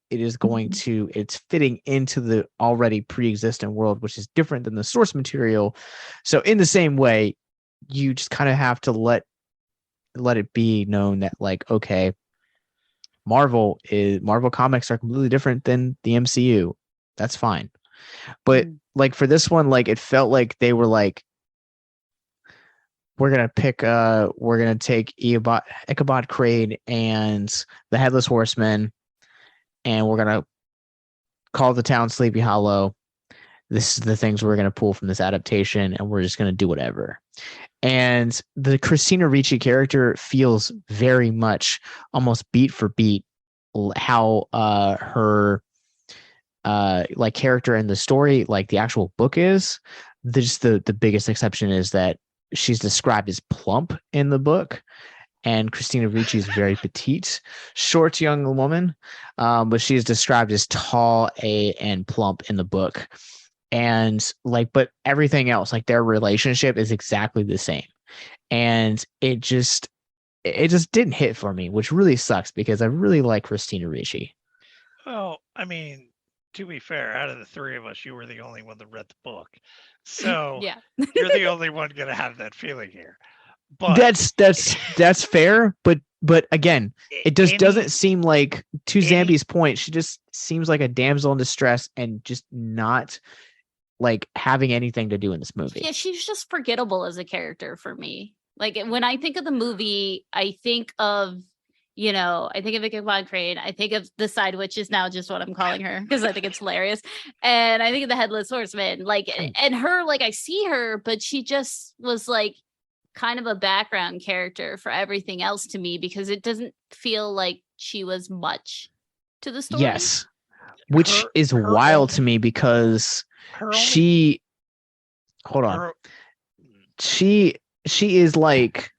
it's fitting into the already pre-existent world, which is different than the source material. So in the same way, you just kind of have to let it be known that like, okay, Marvel comics are completely different than the MCU. That's fine. But like for this one, like it felt like they were like, we're gonna take Ichabod Crane and the Headless Horseman, and we're gonna call the town Sleepy Hollow. This is the things we're gonna pull from this adaptation, and we're just gonna do whatever. And the Christina Ricci character feels very much almost beat for beat how her like character in the story, like the actual book is. The biggest exception is that she's described as plump in the book, and Christina Ricci is very petite, short young woman, but she is described as tall and plump in the book. And like, but everything else, like their relationship is exactly the same. And it just didn't hit for me, which really sucks because I really like Christina Ricci. Well, I mean, to be fair, out of the three of us, you were the only one that read the book. So yeah. You're the only one going to have that feeling here. But that's fair. But again, it just doesn't seem like, to Zambi's point, she just seems like a damsel in distress and just not like having anything to do in this movie. Yeah, she's just forgettable as a character for me. Like when I think of the movie, I think of, you know, I think of Ichabod Crane. I think of the side witch is now just what I'm calling her because I think it's hilarious. And I think of the Headless Horseman, like, and her, like I see her, but she just was like kind of a background character for everything else to me, because it doesn't feel like she was much to the story. Yes. Which Her- is her wild only- to me because Her only, she hold on. her, She is like,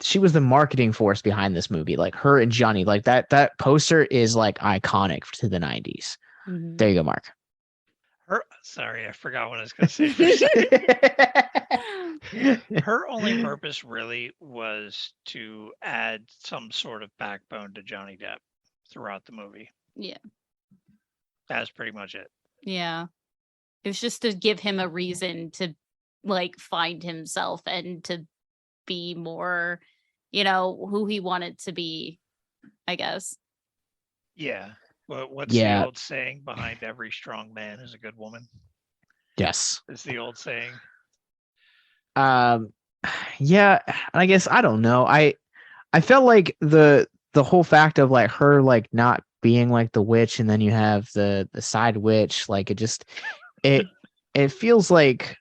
she was the marketing force behind this movie. Like her and Johnny, like that poster is like iconic to the 90s. Mhm. There you go, Mark. sorry, I forgot what I was going to say for a second. Her only purpose really was to add some sort of backbone to Johnny Depp throughout the movie. Yeah. That's pretty much it. Yeah. It was just to give him a reason to like find himself and to be more, who he wanted to be, I guess. Yeah. Well, what's Yeah. the old saying? Behind every strong man is a good woman. Yes. Is the old saying. Yeah, I guess I don't know. I felt like the whole fact of like her like not being like the witch, and then you have the side witch, like it feels like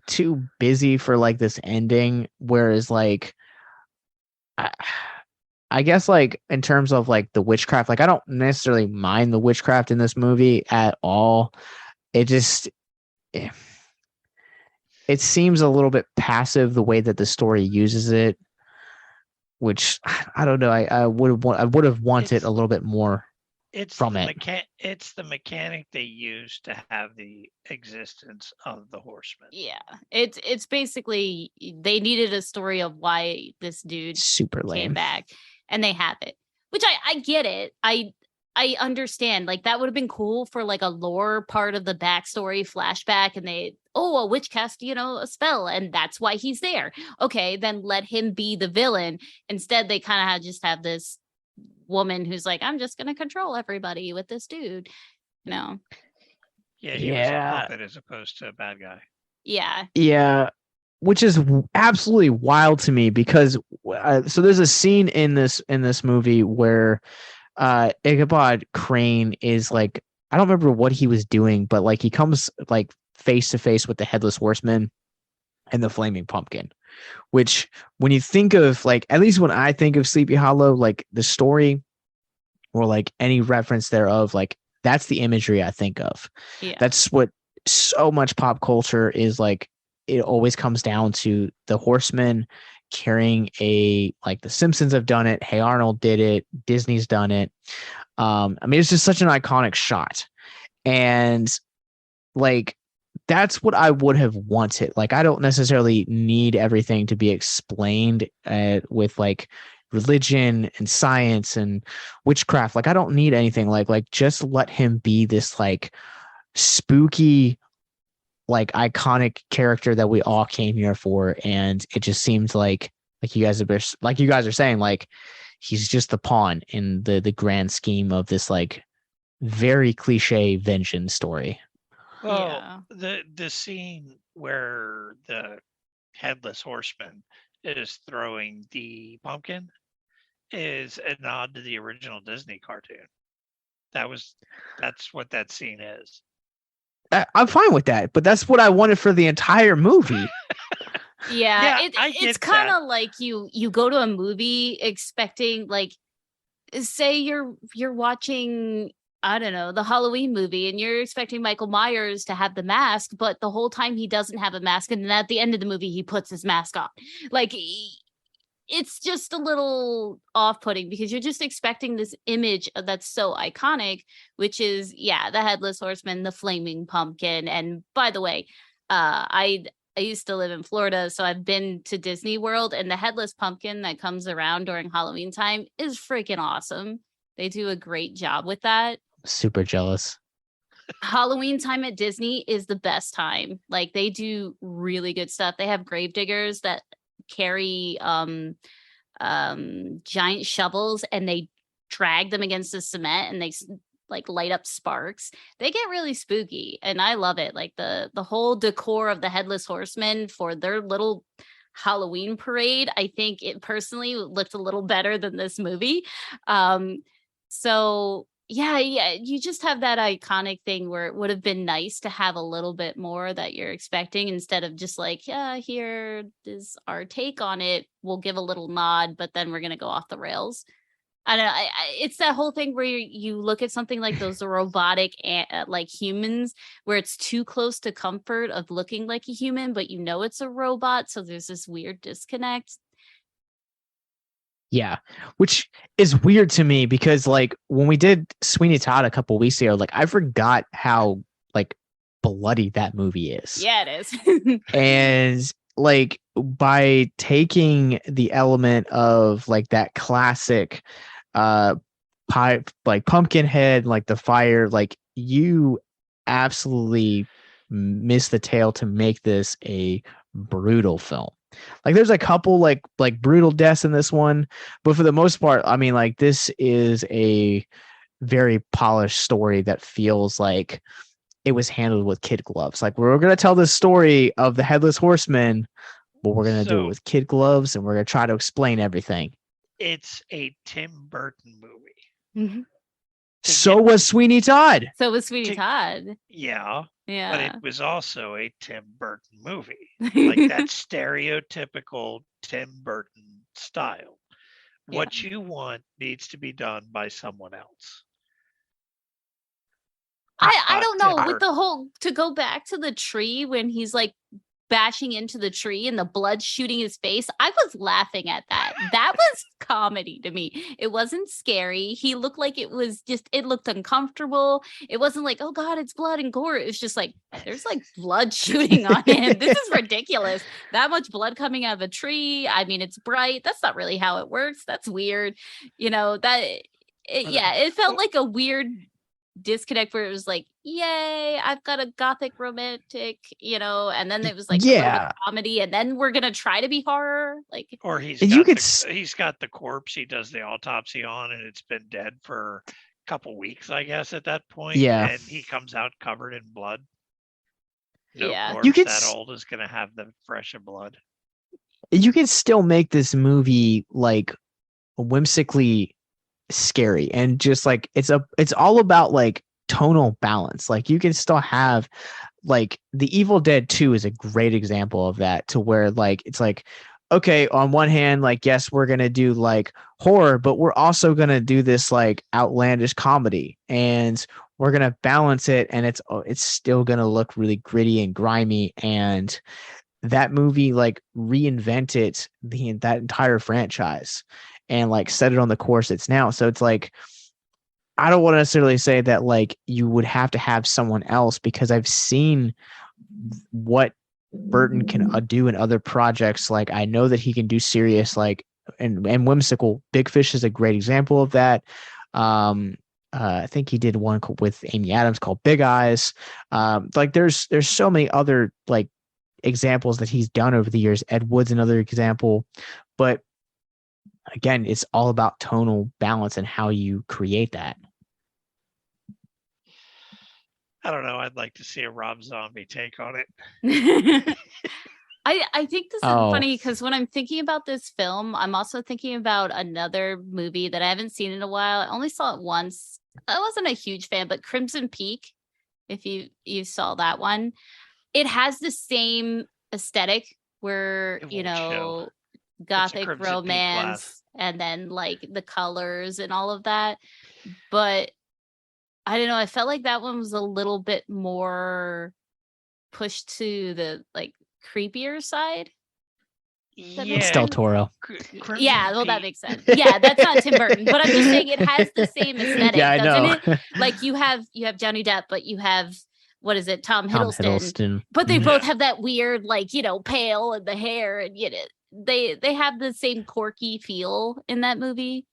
too busy for like this ending, whereas like I guess like in terms of like the witchcraft, like I don't necessarily mind the witchcraft in this movie at all. It just it seems a little bit passive the way that the story uses it, which I don't know. I would have wanted a little bit more from it. It's the mechanic they use to have the existence of the Horseman. Yeah. It's basically they needed a story of why this dude Super came lame. back, and they have it. Which I get it. I understand. Like that would have been cool for like a lore part of the backstory flashback, and a witch cast, a spell, and that's why he's there. Okay, then let him be the villain. Instead, they kind of just have this woman who's like, I'm just gonna control everybody with this dude. Yeah, he was a puppet as opposed to a bad guy. Yeah. Yeah, which is absolutely wild to me because so there's a scene in this movie where Ichabod Crane is like, I don't remember what he was doing, but like he comes like face to face with the Headless Horseman and the Flaming Pumpkin, which when you think of like, at least when I think of Sleepy Hollow, like the story or like any reference thereof, like that's the imagery I think of. Yeah. That's what so much pop culture is like. It always comes down to the Horseman carrying like the Simpsons have done it. Hey Arnold did it. Disney's done it. I mean, it's just such an iconic shot. And like, that's what I would have wanted. Like, I don't necessarily need everything to be explained with like religion and science and witchcraft. Like, I don't need anything like just let him be this like spooky, like iconic character that we all came here for. And it just seems like you guys are saying, like he's just the pawn in the grand scheme of this like very cliche vengeance story. Well, the scene where the Headless Horseman is throwing the pumpkin is a nod to the original Disney cartoon. That's what that scene is. I'm fine with that, but that's what I wanted for the entire movie. Yeah, it's kind of like you go to a movie expecting, like, say you're watching, I don't know, the Halloween movie, and you're expecting Michael Myers to have the mask, but the whole time he doesn't have a mask, and then at the end of the movie he puts his mask on. Like, it's just a little off-putting because you're just expecting this image that's so iconic, which is, the Headless Horseman, the Flaming Pumpkin. And by the way, I used to live in Florida, so I've been to Disney World, and the Headless Pumpkin that comes around during Halloween time is freaking awesome. They do a great job with that. Super jealous. Halloween time at Disney is the best time. Like, they do really good stuff. They have gravediggers that carry giant shovels, and they drag them against the cement, and they like light up sparks. They get really spooky, and I love it. Like the whole decor of the Headless Horseman for their little Halloween parade, I think it personally looked a little better than this movie. So yeah, you just have that iconic thing where it would have been nice to have a little bit more that you're expecting instead of just like, yeah, here is our take on it. We'll give a little nod, but then we're gonna go off the rails. I don't know. It's that whole thing where you look at something like those robotic like humans, where it's too close to comfort of looking like a human, but you know it's a robot, so there's this weird disconnect. Yeah, which is weird to me because like when we did Sweeney Todd a couple weeks ago, like I forgot how like bloody that movie is. Yeah, it is. And like by taking the element of like that classic pipe, like Pumpkinhead, like the fire, like you absolutely missed the tail to make this a brutal film. Like there's a couple like brutal deaths in this one, but for the most part, I mean, like this is a very polished story that feels like it was handled with kid gloves. Like we're gonna tell this story of the Headless Horseman, but we're gonna do it with kid gloves, and we're gonna try to explain everything. It's a Tim Burton movie. Mm-hmm. So was Sweeney Todd. So was Sweeney Todd. Yeah. Yeah. But it was also a Tim Burton movie. Like that stereotypical Tim Burton style. What you want needs to be done by someone else. I don't know. With the whole, to go back to the tree when he's like bashing into the tree and the blood shooting his face, I was laughing at that. That was comedy to me. It wasn't scary. He looked like it was just, it looked uncomfortable. It wasn't like, oh God, it's blood and gore. It was just like, there's like blood shooting on him. This is ridiculous. That much blood coming out of a tree. I mean, it's bright. That's not really how it works. That's weird. You know, it felt like a weird disconnect where it was like, yay, I've got a gothic romantic, you know, and then it was like a little bit of comedy, and then we're gonna try to be horror, like, or he's got the corpse he does the autopsy on, and it's been dead for a couple weeks, I guess, at that point. Yeah, and he comes out covered in blood. You could that old is gonna have the fresh of blood. You can still make this movie like whimsically scary, and just like it's all about like tonal balance. Like you can still have like The Evil Dead 2 is a great example of that, to where like it's like, okay, on one hand, like yes, we're gonna do like horror, but we're also gonna do this like outlandish comedy, and we're gonna balance it, and it's still gonna look really gritty and grimy. And that movie like reinvented that entire franchise and like set it on the course it's now. So it's like, I don't want to necessarily say that like you would have to have someone else, because I've seen what Burton can do in other projects. Like I know that he can do serious, like and whimsical. Big Fish is a great example of that. I think he did one with Amy Adams called Big Eyes. Like there's so many other like examples that he's done over the years. Ed Wood's another example, but again, it's all about tonal balance and how you create that. I don't know. I'd like to see a Rob Zombie take on it. I think this is funny because when I'm thinking about this film, I'm also thinking about another movie that I haven't seen in a while. I only saw it once. I wasn't a huge fan, but Crimson Peak, if you saw that one, it has the same aesthetic where, you know, gothic romance and then like the colors and all of that. But I don't know, I felt like that one was a little bit more pushed to the like creepier side. It's Del Toro. Yeah, well, that makes sense. Yeah, that's not Tim Burton, but I'm just saying it has the same aesthetic, doesn't it? Like you have Johnny Depp, but you have, what is it, Tom Hiddleston. But they both have that weird, like, you know, pale and the hair, and you know, they have the same quirky feel in that movie.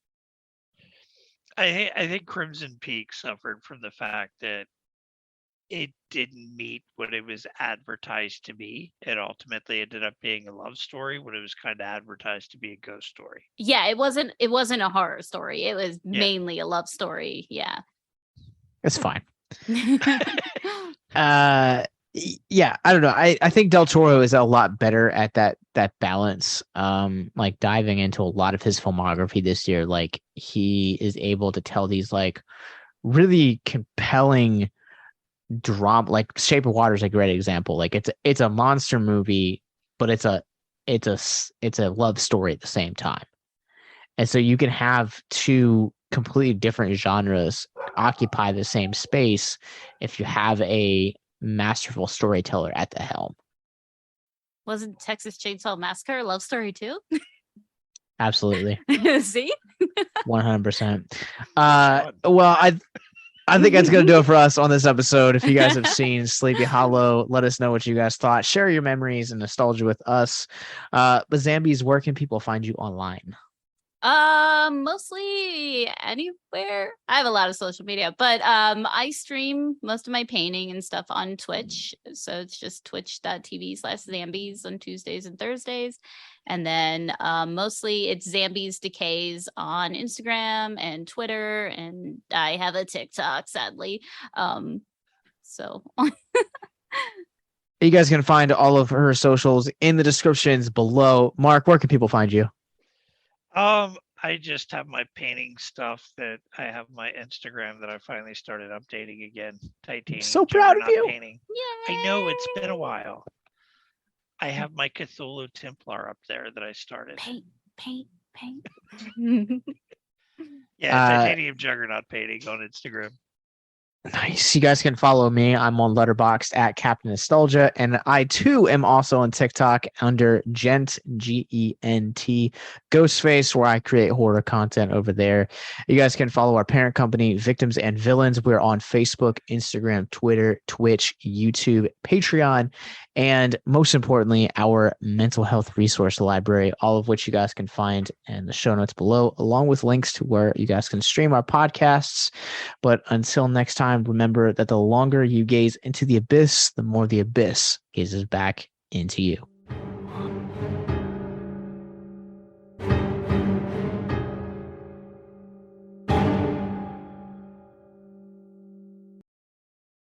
I think Crimson Peak suffered from the fact that it didn't meet what it was advertised to be. It ultimately ended up being a love story when it was kind of advertised to be a ghost story. Yeah, it wasn't a horror story. It was mainly a love story. Yeah. It's fine. Yeah, I don't know. I think Del Toro is a lot better at that balance. Like diving into a lot of his filmography this year, like he is able to tell these like really compelling drama. Like Shape of Water is a great example. Like it's a monster movie, but it's a love story at the same time. And so you can have two completely different genres occupy the same space if you have a masterful storyteller at the helm. Wasn't Texas Chainsaw Massacre a love story too? Absolutely. See? 100%. Well, I think that's going to do it for us on this episode. If you guys have seen Sleepy Hollow, let us know what you guys thought. Share your memories and nostalgia with us. But Zambies, where can people find you online? Mostly anywhere. I have a lot of social media, but I stream most of my painting and stuff on Twitch. So it's just twitch.tv/Zambies on Tuesdays and Thursdays. And then mostly it's Zambies Decays on Instagram and Twitter, and I have a TikTok, sadly. So You guys can find all of her socials in the descriptions below. Mark, where can people find you? I just have my painting stuff that I have my Instagram that I finally started updating again. Titanium. So proud of you. Painting. I know it's been a while. I have my Cthulhu Templar up there that I started. Paint. Yeah, Titanium Juggernaut painting on Instagram. Nice. You guys can follow me. I'm on Letterboxd at Captain Nostalgia, and I too am also on TikTok under Gent Gent Ghostface, where I create horror content over there. You guys can follow our parent company, Victims and Villains. We're on Facebook, Instagram, Twitter, Twitch, YouTube, Patreon, and most importantly, our mental health resource library, all of which you guys can find in the show notes below, along with links to where you guys can stream our podcasts. But until next time, remember that the longer you gaze into the abyss, the more the abyss gazes back into you.